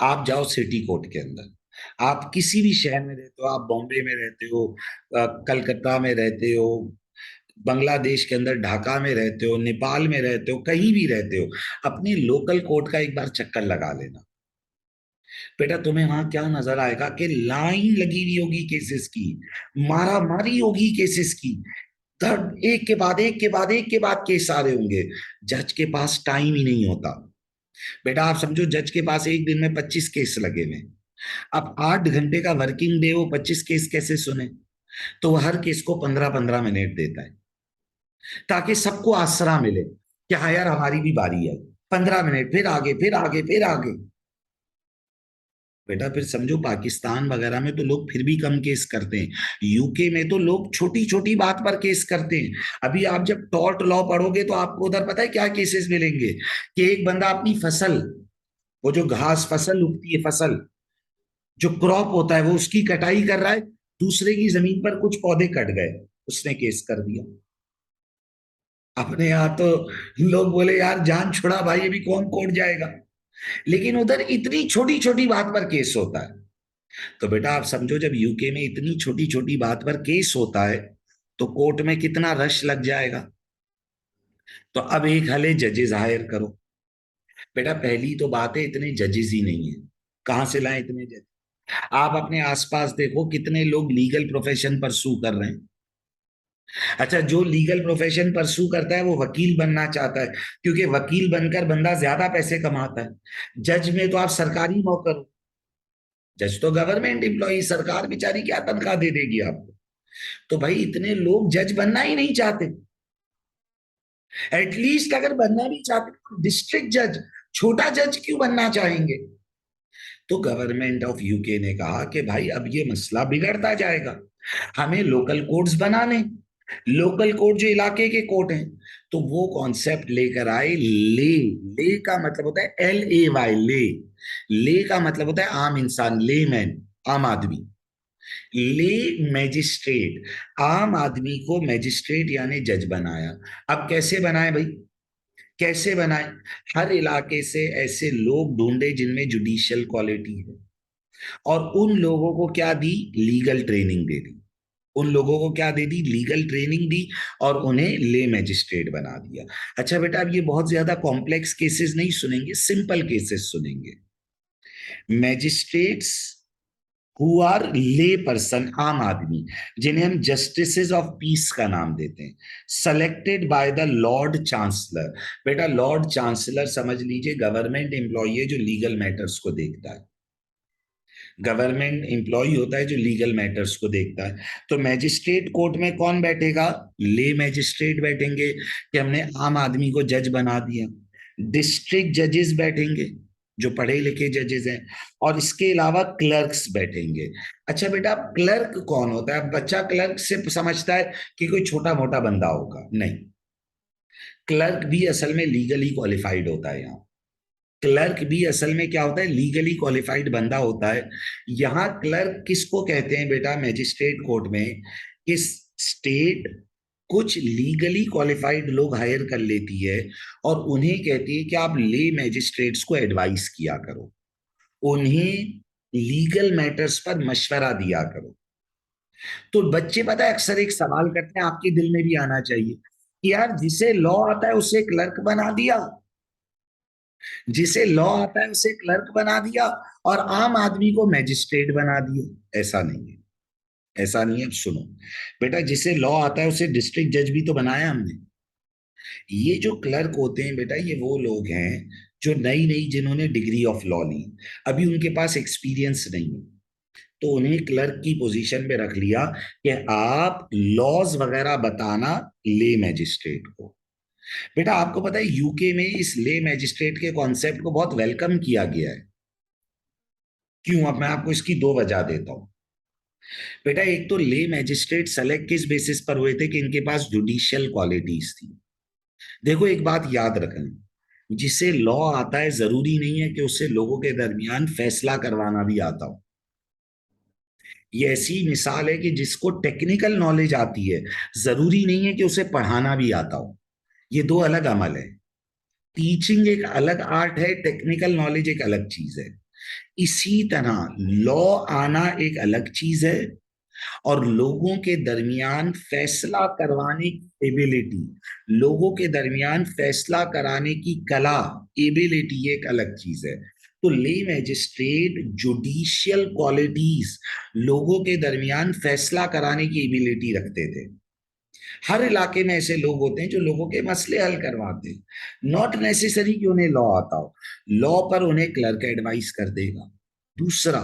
Speaker 1: आप जाओ सिटी कोर्ट के अंदर, आप किसी भी शहर में रहते हो, आप बॉम्बे में रहते हो, कलकत्ता में रहते हो, बांग्लादेश के अंदर ढाका में रहते हो, नेपाल में रहते हो, कहीं भी रहते हो, अपनी लोकल कोर्ट का एक बार चक्कर लगा लेना। बेटा तुम्हें वहां क्या नजर आएगा कि लाइन लगी हुई होगी केसेस की, मारा मारी होगी केसेस की, धड़ एक के बाद एक के बाद एक के बाद केस आ रहे होंगे। जज के पास टाइम ही नहीं होता। बेटा आप समझो जज के पास एक दिन में 25 केस लगे हुए, अब 8 घंटे का वर्किंग डे, वो 25 केस कैसे सुने? तो वो हर केस को 15-15 मिनट देता है, ताकि सबको आसरा मिले कि हाँ यार हमारी भी बारी है। 15 मिनट, फिर आगे फिर आगे फिर आगे। बेटा फिर समझो पाकिस्तान वगैरह में तो लोग फिर भी कम केस करते हैं, यूके में तो लोग छोटी छोटी बात पर केस करते हैं। अभी आप जब टॉर्ट लॉ पढ़ोगे तो आपको उधर पता है क्या केसेस मिलेंगे, कि एक बंदा अपनी फसल, वो जो घास फसल उगती है, फसल जो क्रॉप होता है, वो उसकी कटाई कर रहा है, दूसरे की जमीन पर कुछ पौधे कट गए, उसने केस कर दिया। अपने यहाँ तो लोग बोले यार जान छुड़ा भाई, अभी कौन कोर्ट जाएगा, लेकिन उधर इतनी छोटी छोटी बात पर केस होता है। तो बेटा आप समझो जब यूके में इतनी छोटी छोटी बात पर केस होता है, तो कोर्ट में कितना रश लग जाएगा। तो अब एक हले जजेस हायर करो। बेटा पहली तो बात है इतने जजेस ही नहीं है, कहां से लाए इतने जज? आप अपने आसपास देखो कितने लोग लीगल प्रोफेशन परसू कर रहे हैं। अच्छा जो लीगल प्रोफेशन परसू करता है वो वकील बनना चाहता है, क्योंकि वकील बनकर बंदा ज्यादा पैसे कमाता है। जज में तो आप सरकारी नौकर हो, जज तो गवर्नमेंट एम्प्लॉई, सरकार बेचारी क्या तनख्वाह दे देगी आपको। तो भाई इतने लोग जज बनना ही नहीं चाहते। एटलीस्ट अगर बनना भी चाहते तो डिस्ट्रिक्ट जज, छोटा जज क्यों बनना चाहेंगे? तो गवर्नमेंट ऑफ यूके ने कहा कि भाई अब ये मसला बिगड़ता जाएगा, हमें लोकल कोर्ट्स बना लें। लोकल कोर्ट जो इलाके के कोर्ट हैं, तो वो कॉन्सेप्ट लेकर आए। ले, ले का मतलब होता है LAY, ले। ले का मतलब होता है आम इंसान, लेमैन, आम आदमी। ले मैजिस्ट्रेट, आम आदमी को मैजिस्ट्रेट यानी जज बनाया। अब कैसे बनाए भाई, कैसे बनाए? हर इलाके से ऐसे लोग ढूंढे जिनमें जुडिशियल क्वालिटी है, और उन लोगों को क्या दी, लीगल ट्रेनिंग दे दी। उन लोगों को क्या दे दी, लीगल ट्रेनिंग दी, और उन्हें ले मैजिस्ट्रेट बना दिया। अच्छा बेटा अब ये बहुत ज्यादा कॉम्प्लेक्स केसेस नहीं सुनेंगे, सिंपल केसेस सुनेंगे। मैजिस्ट्रेट्स हु आर ले पर्सन, आम आदमी, जिन्हें हम जस्टिसेस ऑफ पीस का नाम देते हैं, selected by the Lord chancellor. बेटा लॉर्ड चांसलर समझ लीजिए गवर्नमेंट एम्प्लॉय है जो लीगल मैटर्स को देखता है, गवर्नमेंट एम्प्लॉय होता है जो लीगल मैटर्स को देखता है। तो मैजिस्ट्रेट कोर्ट में कौन बैठेगा, ले मैजिस्ट्रेट बैठेंगे, कि हमने आम आदमी को जज बना दिया। डिस्ट्रिक्ट जजेस बैठेंगे जो पढ़े लिखे जजेस हैं, और इसके अलावा क्लर्क्स बैठेंगे। अच्छा बेटा क्लर्क कौन होता है? बच्चा क्लर्क से समझता है कि कोई छोटा मोटा बंदा होगा, नहीं, क्लर्क भी असल में लीगली क्वालिफाइड होता है। यहाँ क्लर्क भी असल में क्या होता है, लीगली क्वालिफाइड बंदा होता है। यहाँ क्लर्क किसको कहते हैं बेटा, मैजिस्ट्रेट कोर्ट में, किस स्टेट कुछ लीगली क्वालिफाइड लोग हायर कर लेती है और उन्हें कहती है कि आप ले मैजिस्ट्रेट्स को एडवाइस किया करो, उन्हें लीगल मैटर्स पर मशवरा दिया करो। तो बच्चे पता है अक्सर एक सवाल करते हैं, आपके दिल में भी आना चाहिए कि यार जिसे लॉ आता है उसे क्लर्क बना दिया, जिसे लॉ आता है उसे क्लर्क बना दिया और आम आदमी को मैजिस्ट्रेट बना दिया। ऐसा नहीं है, ऐसा नहीं है। अब सुनो बेटा, जिसे लॉ आता है उसे डिस्ट्रिक्ट जज भी तो बनाया हमने। ये जो क्लर्क होते हैं बेटा, ये वो लोग हैं जो नई नई जिन्होंने डिग्री ऑफ लॉ ली, अभी उनके पास एक्सपीरियंस नहीं है, तो उन्हें क्लर्क की पोजीशन पे रख लिया कि आप लॉज वगैरह बताना ले मैजिस्ट्रेट को। बेटा आपको पता है यूके में इस ले मैजिस्ट्रेट के कॉन्सेप्ट को बहुत वेलकम किया गया है। क्यों? अब मैं आपको इसकी दो वजह देता हूं। बेटा एक तो ले मैजिस्ट्रेट सेलेक्ट किस बेसिस पर हुए थे कि इनके पास जुडिशियल क्वालिटीज थी। देखो एक बात याद रखना, जिसे लॉ आता है जरूरी नहीं है कि उसे लोगों के दरमियान फैसला करवाना भी आता हो। ये ऐसी मिसाल है कि जिसको टेक्निकल नॉलेज आती है जरूरी नहीं है कि उसे पढ़ाना भी आता हो। ये दो अलग अमल है। टीचिंग एक अलग आर्ट है, टेक्निकल नॉलेज एक अलग चीज है। इसी तरह लॉ आना एक अलग चीज है और लोगों के दरमियान फैसला करवाने की एबिलिटी, लोगों के दरमियान फैसला कराने की कला, एबिलिटी एक अलग चीज है। तो ले मैजिस्ट्रेट जुडिशियल क्वालिटीज, लोगों के दरमियान फैसला कराने की एबिलिटी रखते थे। हर इलाके में ऐसे लोग होते हैं जो लोगों के मसले हल करवाते हैं, नॉट नेसेसरी कि उन्हें लॉ आता हो। लॉ पर उन्हें क्लर्क एडवाइस कर देगा। दूसरा,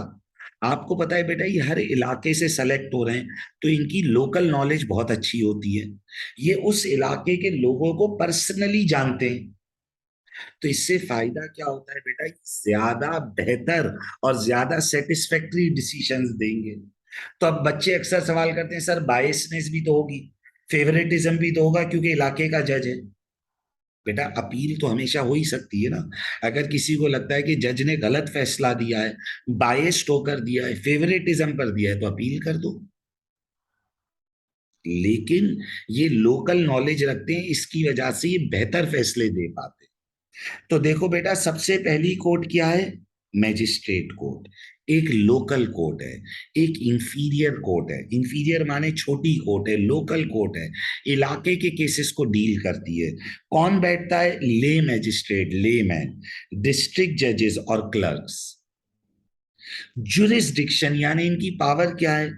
Speaker 1: आपको पता है बेटा ये हर इलाके से सेलेक्ट हो रहे हैं, तो इनकी लोकल नॉलेज बहुत अच्छी होती है। ये उस इलाके के लोगों को पर्सनली जानते हैं। तो इससे फायदा क्या होता है बेटा, ज्यादा बेहतर और ज्यादा सेटिस्फैक्टरी डिसीजंस देंगे। तो अब बच्चे अक्सर सवाल करते हैं सर बायसनेस भी तो होगी, फेवरेटिज्म भी तो होगा क्योंकि इलाके का जज है। बेटा अपील तो हमेशा हो ही सकती है ना। अगर किसी को लगता है कि जज ने गलत फैसला दिया है, बायस्ड होकर दिया है, फेवरेटिज्म पर दिया है, तो अपील कर दो। लेकिन ये लोकल नॉलेज रखते हैं, इसकी वजह से ये बेहतर फैसले दे पाते हैं। तो देखो बेटा, सबसे पहली कोर्ट क्या है? Magistrate court. एक लोकल कोर्ट है, एक इंफीरियर कोर्ट है। इंफीरियर माने छोटी कोर्ट है, लोकल कोर्ट है, इलाके के केसेस को डील करती है। कौन बैठता है? ले मैजिस्ट्रेट, ले मैन, डिस्ट्रिक्ट जजेस और क्लर्क्स। जुरिस्डिक्शन यानी इनकी पावर क्या है?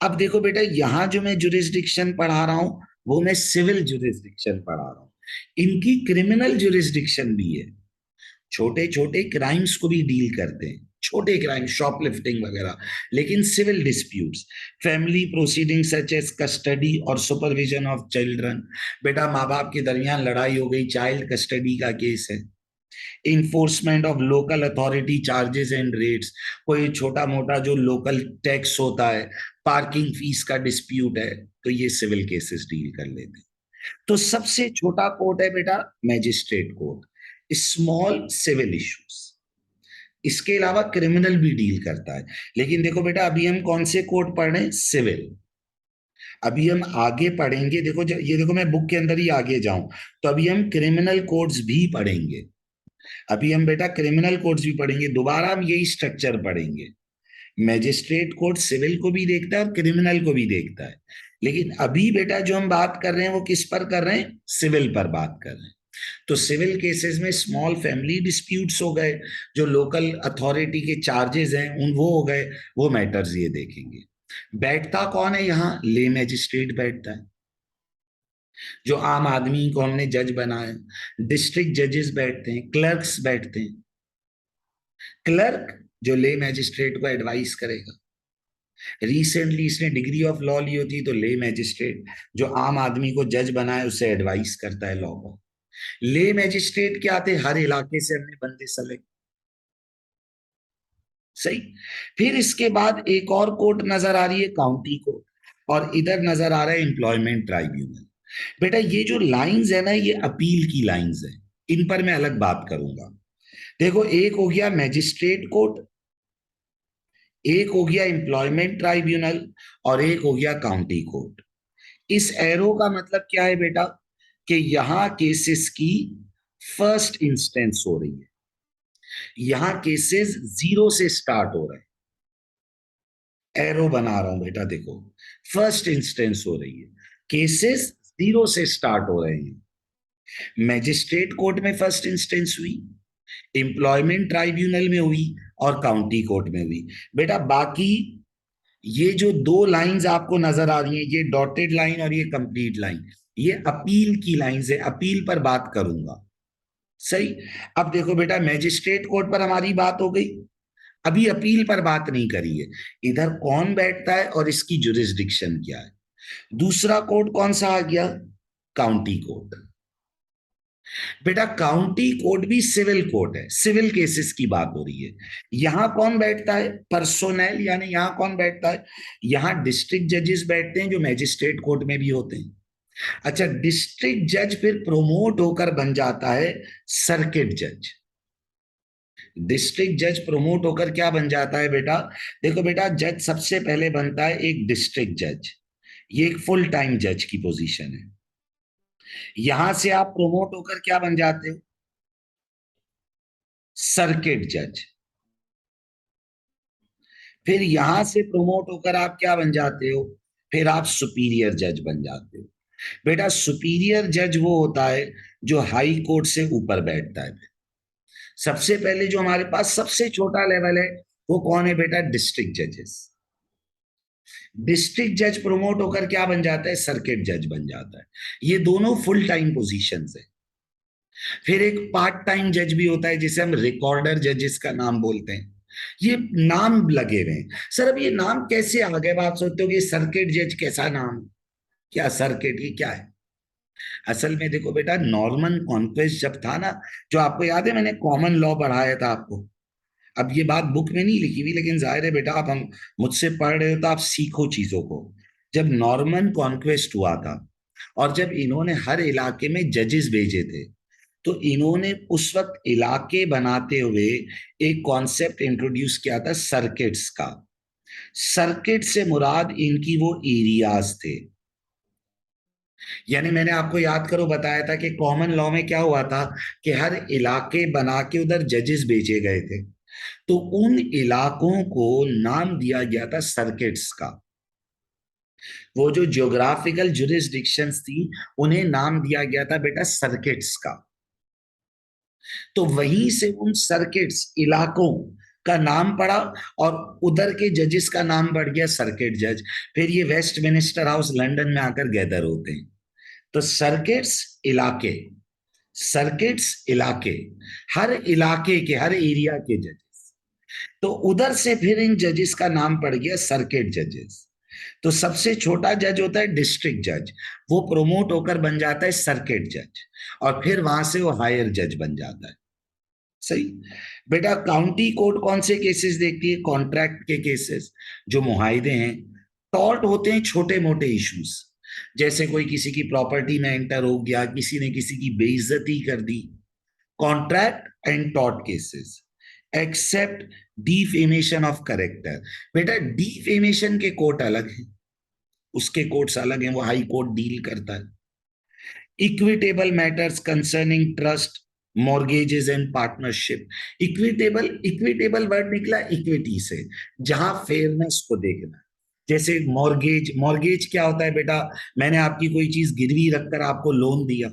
Speaker 1: अब देखो बेटा, यहां जो मैं जुरिस्डिक्शन पढ़ा रहा हूं वो मैं सिविल जुरिस्डिक्शन पढ़ा रहा हूं। इनकी क्रिमिनल जुरिस्डिक्शन भी है, छोटे छोटे क्राइम्स को भी डील करते हैं, छोटे क्राइम, शॉपलिफ्टिंग वगैरह। लेकिन civil disputes, family proceeding such as custody और सुपरविजन ऑफ चिल्ड्रन, बेटा माँ बाप के दरमियान लड़ाई हो गई, चाइल्ड कस्टडी का केस है। Enforcement of local authority charges and rates, कोई छोटा मोटा जो लोकल टैक्स होता है, पार्किंग फीस का डिस्प्यूट है, तो ये सिविल केसेस डील कर लेते हैं। तो सबसे छोटा कोर्ट है बेटा magistrate court, small civil issues. इसके अलावा क्रिमिनल भी डील करता है। लेकिन देखो बेटा, अभी हम कौन से कोर्ट पढ़ रहे हैं? सिविल। अभी हम आगे पढ़ेंगे, देखो ये देखो मैं बुक के अंदर ही आगे जाऊं तो अभी हम क्रिमिनल कोड्स भी पढ़ेंगे। अभी हम बेटा क्रिमिनल कोड्स भी पढ़ेंगे, दोबारा हम यही स्ट्रक्चर पढ़ेंगे। मैजिस्ट्रेट कोर्ट सिविल को भी देखता है और क्रिमिनल को भी देखता है। लेकिन अभी बेटा जो हम बात कर रहे हैं वो किस पर कर रहे हैं? सिविल पर बात कर रहे हैं। तो सिविल केसेस में स्मॉल फैमिली डिस्प्यूट्स हो गए, जो लोकल अथॉरिटी के चार्जेस हैं उन वो हो गए, वो मैटर्स ये देखेंगे। बैठता कौन है यहाँ? ले मैजिस्ट्रेट बैठता है, जो आम आदमी को हमने जज बनाया। डिस्ट्रिक्ट जजेस बैठते हैं, क्लर्क्स बैठते हैं। क्लर्क जो ले मैजिस्ट्रेट को एडवाइस करेगा। रिसेंटली इसने डिग्री ऑफ लॉ ली होती तो ले मैजिस्ट्रेट जो आम आदमी को जज बनाए उसे एडवाइस करता है लॉ को। ले मैजिस्ट्रेट क्या थे? हर इलाके से हमने बंदे सेलेक्ट। सही। फिर इसके बाद एक और कोर्ट नजर आ रही है, काउंटी कोर्ट, और इधर नजर आ रहा है एम्प्लॉयमेंट ट्राइब्यूनल। बेटा ये जो लाइंस है ना, ये अपील की लाइंस है, इन पर मैं अलग बात करूंगा। देखो एक हो गया मैजिस्ट्रेट कोर्ट, एक हो गया एम्प्लॉयमेंट ट्राइब्यूनल, और एक हो गया काउंटी कोर्ट। इस एरो का मतलब क्या है बेटा, कि यहां केसेस की फर्स्ट इंस्टेंस हो रही है, यहां केसेस जीरो से स्टार्ट हो रहे हैं। एरो बना रहा हूं बेटा, देखो फर्स्ट इंस्टेंस हो रही है, केसेस जीरो से स्टार्ट हो रहे हैं। मैजिस्ट्रेट कोर्ट में फर्स्ट इंस्टेंस हुई, एम्प्लॉयमेंट ट्राइब्यूनल में हुई, और काउंटी कोर्ट में हुई। बेटा बाकी ये जो दो लाइंस आपको नजर आ रही हैं, ये डॉटेड लाइन और ये कंप्लीट लाइन, ये अपील की लाइन है, अपील पर बात करूंगा। सही। अब देखो बेटा, मैजिस्ट्रेट कोर्ट पर हमारी बात हो गई, अभी अपील पर बात नहीं करी है। इधर कौन बैठता है और इसकी जुरिस्डिक्शन क्या है। दूसरा कोर्ट कौन सा आ गया, काउंटी कोर्ट। बेटा काउंटी कोर्ट भी सिविल कोर्ट है, सिविल केसेस की बात हो रही है। यहां कौन बैठता है, पर्सोनेल, यानी यहां कौन बैठता है, यहां डिस्ट्रिक्ट जजेस बैठते हैं जो मैजिस्ट्रेट कोर्ट में भी होते हैं। अच्छा, डिस्ट्रिक्ट जज फिर प्रोमोट होकर बन जाता है सर्किट जज। डिस्ट्रिक्ट जज प्रोमोट होकर क्या बन जाता है बेटा, देखो बेटा, जज सबसे पहले बनता है एक डिस्ट्रिक्ट जज, ये एक फुल टाइम जज की पोजीशन है। यहां से आप प्रोमोट होकर क्या बन जाते हो, सर्किट जज। फिर यहां से प्रोमोट होकर आप क्या बन जाते हो, फिर आप सुपीरियर जज बन जाते हो। बेटा सुपीरियर जज वो होता है जो हाई कोर्ट से ऊपर बैठता है। सबसे पहले जो हमारे पास सबसे छोटा लेवल है वो कौन है बेटा, डिस्ट्रिक्ट जजेस। डिस्ट्रिक्ट जज प्रोमोट होकर क्या बन जाता है, सर्किट जज बन जाता है। ये दोनों फुल टाइम पोजीशंस है। फिर एक पार्ट टाइम जज भी होता है जिसे हम रिकॉर्डर जजेस का नाम बोलते हैं। ये नाम लगे हुए हैं। सर अब ये नाम कैसे आ गए, आप सोचते हो कि सर्किट जज कैसा नाम, क्या सर्किट, ये क्या है। असल में देखो बेटा, नॉर्मन कॉन्क्वेस्ट जब था ना, जो आपको याद है मैंने कॉमन लॉ पढ़ाया था आपको। अब ये बात बुक में नहीं लिखी हुई, लेकिन जाहिर है बेटा आप हम मुझसे पढ़ रहे हो तो आप सीखो चीजों को। जब नॉर्मन कॉन्क्वेस्ट हुआ था और जब इन्होंने हर इलाके में जजेस भेजे थे, तो इन्होंने उस वक्त इलाके बनाते हुए एक कॉन्सेप्ट इंट्रोड्यूस किया था सर्किट्स का। सर्किट से मुराद इनकी वो एरियाज थे। यानी मैंने आपको याद करो बताया था कि कॉमन लॉ में क्या हुआ था कि हर इलाके बना के उधर जजेस भेजे गए थे, तो उन इलाकों को नाम दिया गया था सर्किट्स का। वो जो ज्योग्राफिकल जुरिस्डिक्शंस थी उन्हें नाम दिया गया था बेटा सर्किट्स का। तो वहीं से उन सर्किट्स इलाकों का नाम पड़ा और उधर के जजेस का नाम बढ़ गया सर्किट जज। फिर ये वेस्टमिनिस्टर हाउस लंदन में आकर गैदर होते हैं। तो सर्किट्स इलाके, सर्किट्स इलाके, हर इलाके के हर एरिया के जजेस। तो उधर से फिर इन जजेस का नाम पड़ गया सर्किट जजेस। तो सबसे छोटा जज होता है डिस्ट्रिक्ट जज, वो प्रोमोट होकर बन जाता है सर्किट जज, और फिर वहां से वो हायर जज बन जाता है। सही। बेटा काउंटी कोर्ट कौन से केसेस देखती है, कॉन्ट्रैक्ट के केसेस, जो मुहायदे हैं। टॉर्ट होते हैं छोटे मोटे इश्यूज, जैसे कोई किसी की प्रॉपर्टी में एंटर हो गया, किसी ने किसी की बेइज्जती कर दी। Contract and tort cases, except defamation of character. बेटा डिफेमेशन के कोर्ट अलग हैं, उसके कोर्ट्स अलग हैं, वो हाई कोर्ट डील करता है। Equitable matters concerning trust, mortgages and partnership. Equitable, equitable word निकला इक्विटी से, जहां फेयरनेस को देखना। जैसे मॉर्गेज, मॉर्गेज क्या होता है बेटा, मैंने आपकी कोई चीज गिरवी रखकर आपको लोन दिया,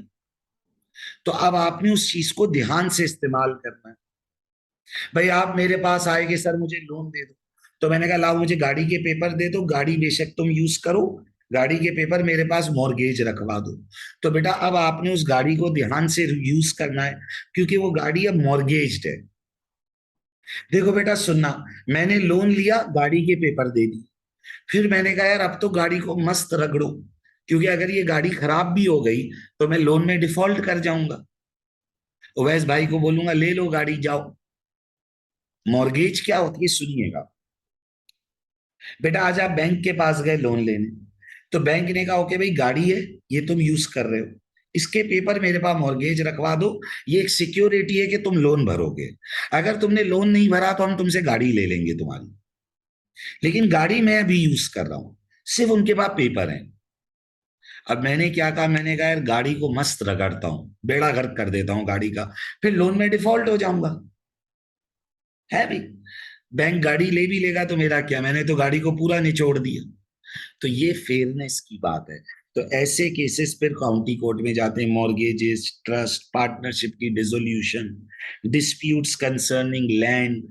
Speaker 1: तो अब आपने उस चीज को ध्यान से इस्तेमाल करना है। भाई आप मेरे पास आए कि सर मुझे लोन दे दो, तो मैंने कहा लाओ मुझे गाड़ी के पेपर दे दो, गाड़ी बेशक तुम यूज करो, गाड़ी के पेपर मेरे पास मॉर्गेज रखवा दो। तो बेटा अब आपने उस गाड़ी को ध्यान से यूज करना है, क्योंकि वो गाड़ी अब मॉर्गेज्ड है। देखो बेटा सुनना, मैंने लोन लिया, गाड़ी के पेपर दे दी, फिर मैंने कहा यार अब तो गाड़ी को मस्त रगड़ो, क्योंकि अगर ये गाड़ी खराब भी हो गई तो मैं लोन में डिफॉल्ट कर जाऊंगा। ओवैस भाई को बोलूंगा ले लो गाड़ी जाओ। मॉर्गेज क्या होती है सुनिएगा। बेटा आज आप बैंक के पास गए लोन लेने, तो बैंक ने कहा ओके भाई गाड़ी है, ये तुम यूज कर रहे हो, इसके पेपर मेरे पास मॉर्गेज रखवा दो, ये एक सिक्योरिटी है कि तुम लोन भरोगे। अगर तुमने लोन नहीं भरा तो हम तुमसे गाड़ी ले लेंगे तुम्हारी, लेकिन गाड़ी मैं अभी यूज कर रहा हूं, सिर्फ उनके पास पेपर है। अब मैंने क्या कहा, मैंने कहा यार गाड़ी को मस्त रगड़ता हूं, बेड़ा गर्क कर देता हूं गाड़ी का, फिर लोन में डिफॉल्ट हो जाऊंगा। है भी, बैंक गाड़ी ले भी लेगा तो मेरा क्या, मैंने तो गाड़ी को पूरा निचोड़ दिया। तो ये फेयरनेस की बात है। तो ऐसे केसेस फिर काउंटी कोर्ट में जाते हैं, मॉर्गेजेस, ट्रस्ट, पार्टनरशिप की डिसोल्यूशन, डिस्प्यूट्स कंसर्निंग लैंड।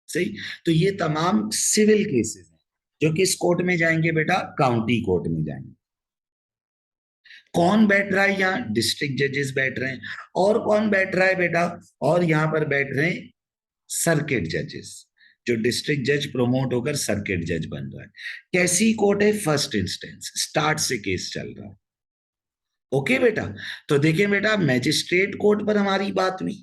Speaker 1: सही। तो ये तमाम सिविल केसेस हैं जो किस कोर्ट में जाएंगे बेटा, काउंटी कोर्ट में जाएंगे। कौन बैठ रहा है यहाँ, डिस्ट्रिक्ट जजेस बैठ रहे हैं। और कौन बैठ रहा है बेटा, और यहाँ पर बैठ रहे हैं सर्किट जजेस, जो डिस्ट्रिक्ट जज प्रमोट होकर सर्किट जज बन रहा है। कैसी कोर्ट है, फर्स्ट इंस्टेंस, स्टार्ट से केस चल रहा है। ओके बेटा। तो देखिए बेटा, मैजिस्ट्रेट कोर्ट पर हमारी बात हुई।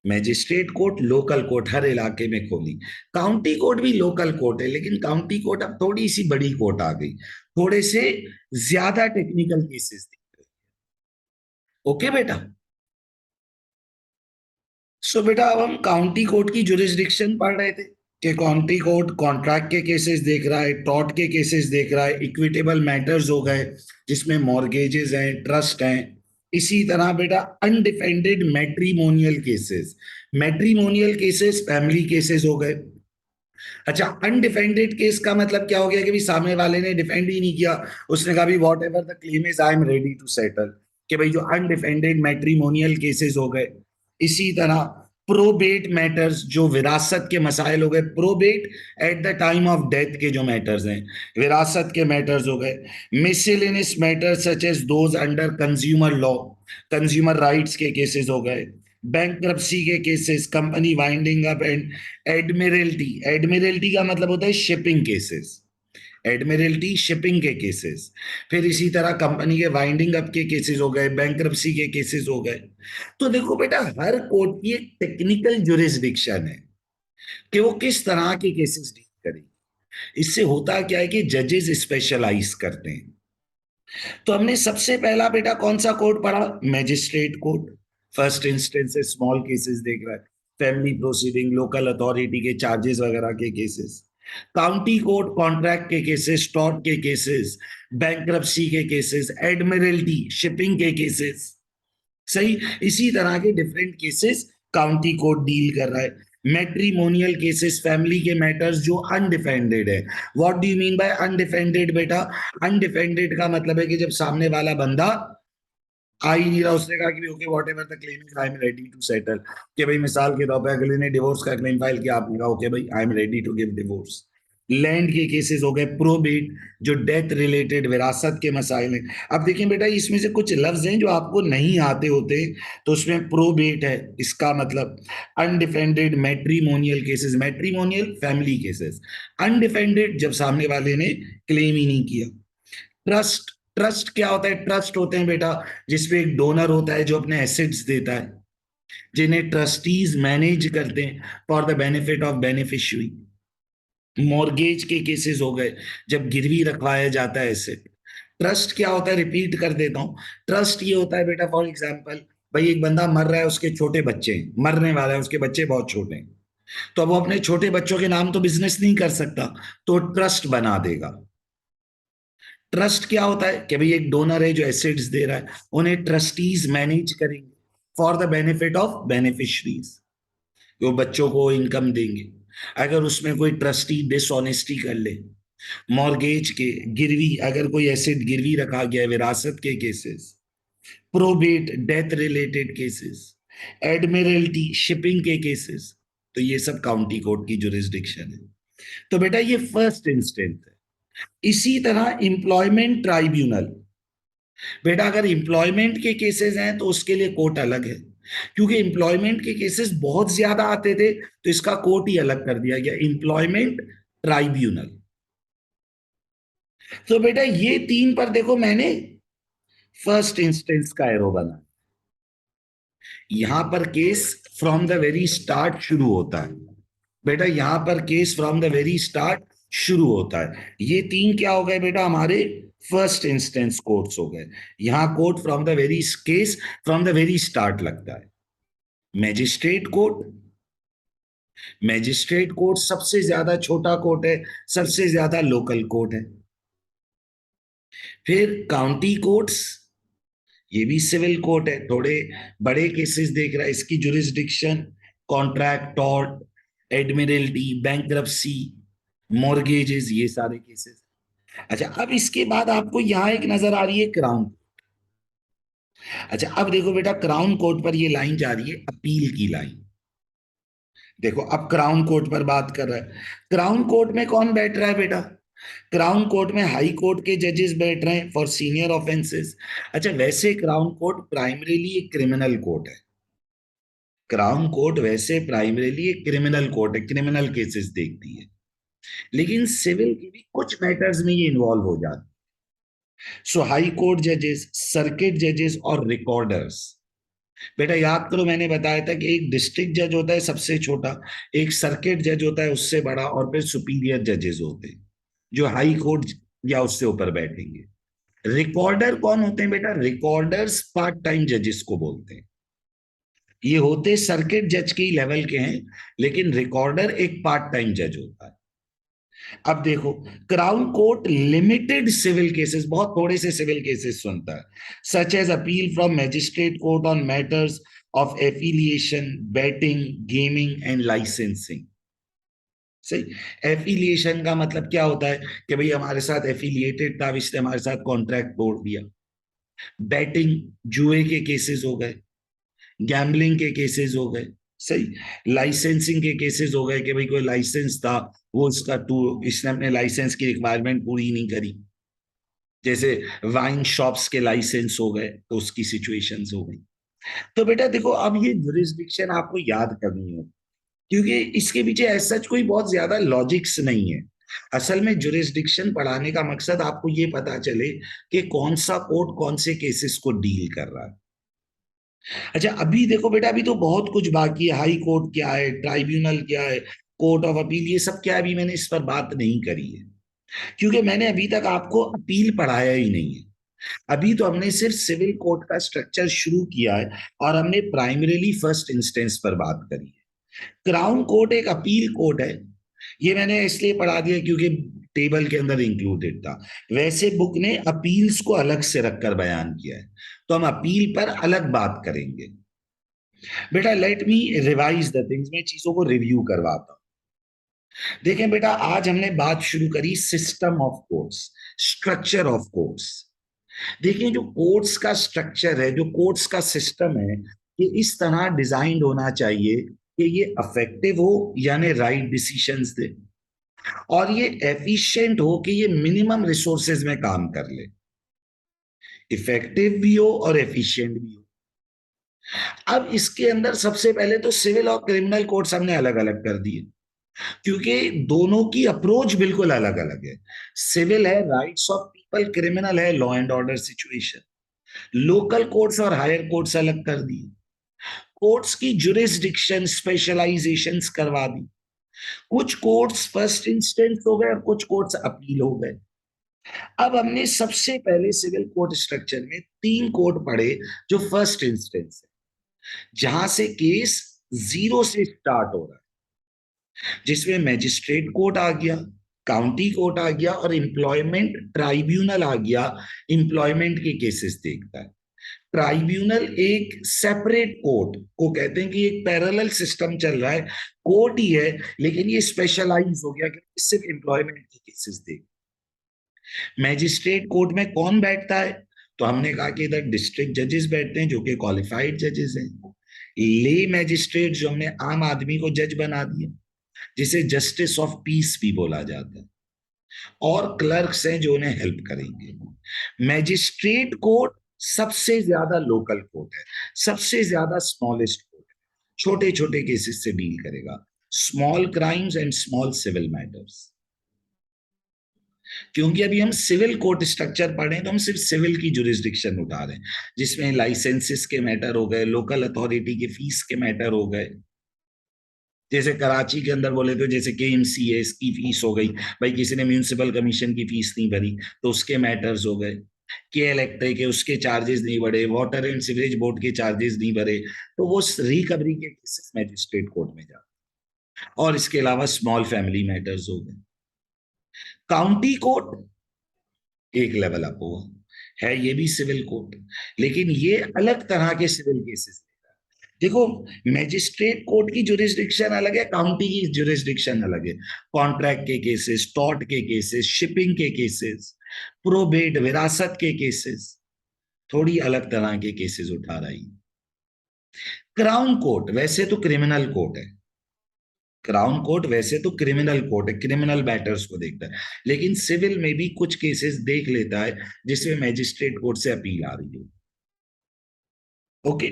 Speaker 1: मैजिस्ट्रेट कोर्ट लोकल कोर्ट हर इलाके में खोली। काउंटी कोर्ट भी लोकल कोर्ट है, लेकिन काउंटी कोर्ट अब थोड़ी सी बड़ी कोर्ट आ गई, थोड़े से ज्यादा टेक्निकल केसेस दिख रहे। ओके बेटा। सो बेटा अब हम काउंटी कोर्ट की जुरिस्डिक्शन पढ़ रहे थे कि काउंटी कोर्ट कॉन्ट्रैक्ट के केसेस देख रहा है, टॉर्ट के केसेस देख रहा है, इक्विटेबल मैटर्स हो गए जिसमें मॉर्गेजेस हैं, ट्रस्ट हैं। इसी तरह बेटा undefended matrimonial cases, matrimonial cases family cases हो गए। अच्छा, अनडिफेंडेड केस का मतलब क्या हो गया कि भाई सामने वाले ने डिफेंड ही नहीं किया, उसने कहा भी whatever the claim is I am ready to settle, कि भाई जो अनडिफेंडेड मैट्रिमोनियल केसेस हो गए। इसी तरह प्रोबेट मैटर्स, जो विरासत के मसाइल हो गए, probate at the time of death के जो मैटर्स हैं, विरासत के मैटर्स हो गए। Miscellaneous matters such as those under consumer law, consumer rights के केसेस हो गए। बैंक्रप्सी के cases, company winding up and admiralty, admiralty का मतलब होता है शिपिंग केसेस, एडमिरल्टी शिपिंग के केसेस। फिर इसी तरह कंपनी के वाइंडिंग अप के केसेस हो गए, बैंक्रप्सी के केसेस हो गए। तो देखो बेटा, हर कोर्ट की एक टेक्निकल जुरिस्डिक्शन है कि वो किस तरह के केसेस डील करेगी। इससे होता क्या है कि जजेस स्पेशलाइज करते हैं। तो हमने सबसे पहला बेटा कौन सा कोर्ट पढ़ा, मैजिस्ट्रेट कोर्ट। फर्स्ट इंस्टेंस से स्मॉल केसेस देख रहा है, फैमिली प्रोसीडिंग, लोकल अथॉरिटी के चार्जेस वगैरह के केसेस। काउंटी कोर्ट कॉन्ट्रैक्ट के केसेस, टॉर्ट के केसेस, बैंक्रप्सी के केसेस, एडमिरल्टी शिपिंग के केसेस। सही। इसी तरह के different cases county court deal कर रहा है। मैट्रिमोनियल केसेस, फैमिली के मैटर्स जो अनडिफेंडेड है। What do you mean by undefended बेटा, अनडिफेंडेड का मतलब है कि जब सामने वाला बंदा आ ही नहीं रहा, उसने कहा कि okay whatever the claim is I am ready to settle, कि भाई मिसाल के तौर पे अगले ने डिवोर्स का क्लेम फाइल किया, आपने कहा ओके भाई I am ready to give divorce. Land के केसेस हो गए, प्रोबेट, जो डेथ रिलेटेड विरासत के मसाइल हैं। अब देखिए बेटा, इसमें से कुछ लफ्ज हैं जो आपको नहीं आते होते, तो उसमें प्रोबेट है, इसका मतलब undefended matrimonial cases, matrimonial family cases. Undefended जब सामने वाले ने क्लेम ही नहीं किया। ट्रस्ट, ट्रस्ट क्या होता है, ट्रस्ट होते हैं बेटा जिसपे एक डोनर होता है जो अपने एसेट्स देता है, जिन्हें ट्रस्टीज मैनेज करते हैं for the benefit of beneficiary. Mortgage के केसेस हो गए जब गिरवी रखवाया जाता है एसेट। ट्रस्ट क्या होता है, रिपीट कर देता हूं। ट्रस्ट ये होता है बेटा, फॉर एग्जांपल भाई एक बंदा मर रहा है, उसके छोटे बच्चे हैं, मरने वाला है, उसके बच्चे बहुत छोटे हैं, तो अब वो अपने छोटे बच्चों के नाम तो बिजनेस नहीं कर सकता, तो ट्रस्ट बना देगा। ट्रस्ट क्या होता है कि भाई एक डोनर है जो एसेट्स दे रहा है, उन्हें ट्रस्टीज मैनेज करेंगे for the benefit of beneficiaries, वो बच्चों को इनकम देंगे। अगर उसमें कोई ट्रस्टी डिसऑनेस्टी कर ले, मॉर्गेज के, गिरवी, अगर कोई एसेट गिरवी रखा गया है, विरासत के cases, probate death related cases, admiralty shipping के केसेस, तो ये सब काउंटी कोर्ट की जुरिस्डिक्शन है। तो बेटा ये फर्स्ट इंस्टेंस है। इसी तरह इंप्लॉयमेंट ट्राइब्यूनल, बेटा अगर इंप्लॉयमेंट के केसेस हैं तो उसके लिए कोर्ट अलग है, क्योंकि इंप्लॉयमेंट के केसेस बहुत ज्यादा आते थे, तो इसका कोर्ट ही अलग कर दिया गया, इंप्लॉयमेंट ट्राइब्यूनल। तो बेटा ये तीन पर देखो मैंने फर्स्ट इंस्टेंस का एरो बना, यहां पर case from the very start शुरू होता है। बेटा यहां पर case from the very start शुरू होता है। ये तीन क्या हो गए बेटा, हमारे फर्स्ट इंस्टेंस कोर्ट्स हो गए। यहां court from the very case from the very start लगता है। मैजिस्ट्रेट कोर्ट, मैजिस्ट्रेट कोर्ट सबसे ज्यादा छोटा कोर्ट है, सबसे ज्यादा लोकल कोर्ट है। फिर काउंटी कोर्ट्स, ये भी सिविल कोर्ट है, थोड़े बड़े केसेस देख रहा है, इसकी jurisdiction contract, tort, Admiralty, bankruptcy, mortgages, ये सारे केसेस। अच्छा, अब इसके बाद आपको यहां एक नजर आ रही है क्राउन। अच्छा, अब देखो बेटा, क्राउन कोर्ट पर ये लाइन जा रही है, अपील की लाइन। देखो, अब क्राउन कोर्ट पर बात कर रहा है। क्राउन कोर्ट में कौन बैठ रहा है बेटा? क्राउन कोर्ट में हाई कोर्ट के जजेस बैठ रहे हैं फॉर सीनियर ऑफेंसेस। अच्छा, वैसे क्राउन कोर्ट प्राइमरीली एक क्रिमिनल कोर्ट है। क्राउन कोर्ट वैसे प्राइमरीली एक क्रिमिनल कोर्ट है, क्रिमिनल केसेस देखती है, लेकिन सिविल की भी कुछ मैटर्स में ये इन्वॉल्व हो जाती है। सो हाई कोर्ट जजेस, सर्किट जजेस और रिकॉर्डर्स। बेटा याद करो, मैंने बताया था कि एक डिस्ट्रिक्ट जज होता है सबसे छोटा, एक सर्किट जज होता है उससे बड़ा, और फिर सुपीरियर जजेस होते हैं जो हाई कोर्ट या उससे ऊपर बैठेंगे। रिकॉर्डर कौन होते हैं बेटा? रिकॉर्डर्स पार्ट टाइम जजेस को बोलते हैं। ये होते सर्किट जज के लेवल के हैं, लेकिन रिकॉर्डर एक पार्ट टाइम जज होता है। अब देखो, crown court limited civil cases, बहुत थोड़े से सिविल केसेस सुनता है, such as appeal from magistrate court on matters of affiliation, betting, gaming and licensing. सही। एफिलिएशन का मतलब क्या होता है कि भाई हमारे साथ एफिलिएटेड था, इसने हमारे साथ कॉन्ट्रैक्ट तोड़ दिया। बैटिंग, जुए के केसेस हो गए, गैम्बलिंग के केसेस हो गए। सही। लाइसेंसिंग के केसेस हो गए कि भाई कोई लाइसेंस था, वो इसका टू इसने अपने लाइसेंस की रिक्वायरमेंट पूरी नहीं करी, जैसे वाइन शॉप्स के लाइसेंस हो गए, तो उसकी सिचुएशंस हो गई। तो बेटा देखो, अब ये जुरिस्डिक्शन आपको याद करनी हो, क्योंकि इसके पीछे ऐसा सच कोई बहुत ज्यादा लॉजिक्स नहीं है। असल में जुरिस्डिक्शन पढ़ाने का मकसद आपको ये पता चले कि कौन सा कोर्ट कौन से केसेस को डील कर रहा है। अच्छा, अभी देखो बेटा, अभी तो बहुत कुछ बाकी है। हाई कोर्ट क्या है, ट्राइब्यूनल क्या है, कोर्ट ऑफ अपील, ये सब क्या है, अभी मैंने इस पर बात नहीं करी है, क्योंकि मैंने अभी तक आपको अपील पढ़ाया ही नहीं है। अभी तो हमने सिर्फ सिविल कोर्ट का स्ट्रक्चर शुरू किया है, और हमने प्राइमरीली फर्स्ट इंस्टेंस पर बात करी है। क्राउन कोर्ट एक अपील कोर्ट है, ये मैंने इसलिए पढ़ा दिया क्योंकि टेबल के अंदर इंक्लूडेड था। वैसे बुक ने अपील्स को अलग से रखकर बयान किया है, तो हम अपील पर अलग बात करेंगे। बेटा let me revise the things, मैं चीजों को रिव्यू करवाता हूं। देखें बेटा, आज हमने बात शुरू करी system of courts, structure of courts. देखिए, जो कोर्ट्स का स्ट्रक्चर है, जो कोर्ट्स का सिस्टम है, ये इस तरह डिजाइंड होना चाहिए कि ये अफेक्टिव हो, यानी राइट डिसीशंस दे, और ये एफिशिएंट हो कि ये मिनिमम रिसोर्सेज में काम कर ले, इफेक्टिव भी हो और एफिशिएंट भी हो। अब इसके अंदर सबसे पहले तो सिविल और क्रिमिनल कोर्ट्स हमने अलग अलग कर दिए, क्योंकि दोनों की अप्रोच बिल्कुल अलग अलग है। सिविल है राइट्स ऑफ पीपल, क्रिमिनल है law and order situation. Local courts और हायर कोर्ट्स अलग कर दिए, कोर्ट्स की जुरिस्डिक्शन स्पेशलाइजेशंस करवा दी। कुछ कोर्ट्स फर्स्ट इंस्टेंस हो गए और कुछ कोर्ट्स अपील हो गए। अब हमने सबसे पहले सिविल कोर्ट स्ट्रक्चर में तीन कोर्ट पढ़े, जो फर्स्ट इंस्टेंस है, जहां से केस जीरो से स्टार्ट हो रहा है, जिसमें मैजिस्ट्रेट कोर्ट आ गया, काउंटी कोर्ट आ गया, और एम्प्लॉयमेंट ट्राइब्यूनल आ गया, एम्प्लॉयमेंट के केसेस देखता है। ट्राइब्यूनल एक सेपरेट कोर्ट को कहते हैं कि एक पैरेलल सिस्टम चल रहा है, कोर्ट ही है, लेकिन ये स्पेशलाइज हो गया कि सिर्फ एम्प्लॉयमेंट के केसेस देख। मैजिस्ट्रेट कोर्ट में कौन बैठता है? तो हमने कहा कि इधर डिस्ट्रिक्ट जजेस बैठते हैं, जो कि क्वालिफाइड जजेस हैं। ले मैजिस्ट्रेट, जो हमने आम आदमी को जज बना दिया, जिसे जस्टिस ऑफ पीस भी बोला जाता है, और क्लर्क्स हैं जो उन्हें हेल्प करेंगे। मैजिस्ट्रेट कोर्ट सबसे ज्यादा लोकल कोर्ट है, सबसे ज्यादा स्मॉलेस्ट कोर्ट है, छोटे छोटे केसेस से डील करेगा, small crimes and small civil matters. क्योंकि अभी हम सिविल कोर्ट स्ट्रक्चर पढ़ रहे हैं, तो हम सिर्फ सिविल की जुरिस्डिक्शन उठा रहे हैं, जिसमें लाइसेंसेस के मैटर हो गए, लोकल अथॉरिटी के फीस के मैटर हो गए। जैसे कराची के अंदर बोले तो जैसे केएमसी है, इसकी फीस हो गई, भाई किसी ने म्यूनिसिपल कमीशन की फीस नहीं भरी तो उसके मैटर्स हो गए। के इलेक्ट्रिक है, उसके चार्जेस नहीं बढ़े, वाटर एंड सीवरेज बोर्ड के चार्जेस नहीं भरे, तो वो रिकवरी के केसेस मैजिस्ट्रेट कोर्ट में जाते। और इसके अलावा स्मॉल फैमिली मैटर्स हो गए। काउंटी कोर्ट एक लेवल अप हुआ, है ये भी सिविल कोर्ट, लेकिन ये अलग तरह के सिविल केसेस। देखो, मैजिस्ट्रेट कोर्ट की जुरिस्डिक्शन अलग है, काउंटी की जुरिस्डिक्शन अलग है। कॉन्ट्रैक्ट के केसेस, टॉर्ट के केसेस, शिपिंग के केसेस, प्रोबेट विरासत के केसेस, थोड़ी अलग तरह के केसेस उठा रही। क्राउन कोर्ट वैसे तो क्रिमिनल कोर्ट है, क्राउन कोर्ट वैसे तो क्रिमिनल कोर्ट है, क्रिमिनल मैटर्स को देखता है, लेकिन सिविल में भी कुछ केसेस देख लेता है जिसमें मैजिस्ट्रेट कोर्ट से अपील आ रही है। ओके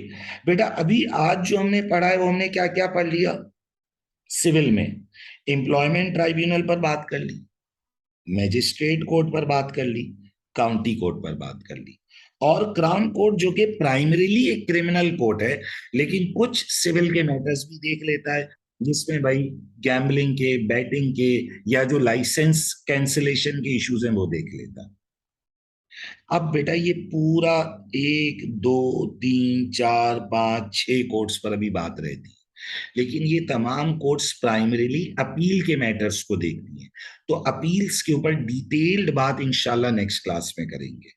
Speaker 1: बेटा, अभी आज जो हमने पढ़ा है वो हमने क्या क्या पढ़ लिया? सिविल में एम्प्लॉयमेंट ट्राइब्यूनल पर बात कर ली, मैजिस्ट्रेट कोर्ट पर बात कर ली, काउंटी कोर्ट पर बात कर ली, और क्राउन कोर्ट जो कि प्राइमरीली एक क्रिमिनल कोर्ट है लेकिन कुछ सिविल के मैटर्स भी देख लेता है, जिसमें भाई गैम्बलिंग के, बैटिंग के, या जो लाइसेंस कैंसिलेशन के इश्यूज हैं वो देख लेता है। अब बेटा ये पूरा 1 2 3 4 5 6 कोर्ट्स पर अभी बात रहती है, लेकिन ये तमाम कोर्ट्स प्राइमरीली अपील के मैटर्स को देखती हैं, तो अपील्स के ऊपर डिटेल्ड बात इंशाल्लाह नेक्स्ट क्लास में करेंगे।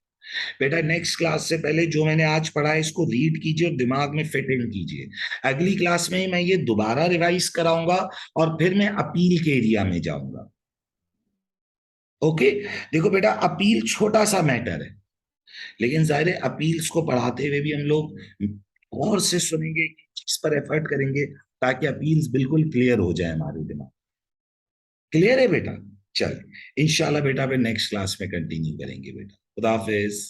Speaker 1: बेटा नेक्स्ट क्लास से पहले जो मैंने आज पढ़ा है इसको रीड कीजिए और दिमाग में फिट इन कीजिए। अगली क्लास में मैं ये दोबारा रिवाइज कराऊंगा और फिर मैं अपील के एरिया में जाऊंगा। ओके, देखो बेटा अपील छोटा सा मैटर है, लेकिन जाहिर है अपील्स को पढ़ाते हुए भी हम लोग गौर से सुनेंगे, चीज पर एफर्ट करेंगे ताकि अपील्स बिल्कुल क्लियर हो जाए हमारे दिमाग। क्लियर है बेटा? चल इंशाल्लाह बेटा फिर नेक्स्ट क्लास में कंटिन्यू करेंगे बेटा। खुदा हाफिज।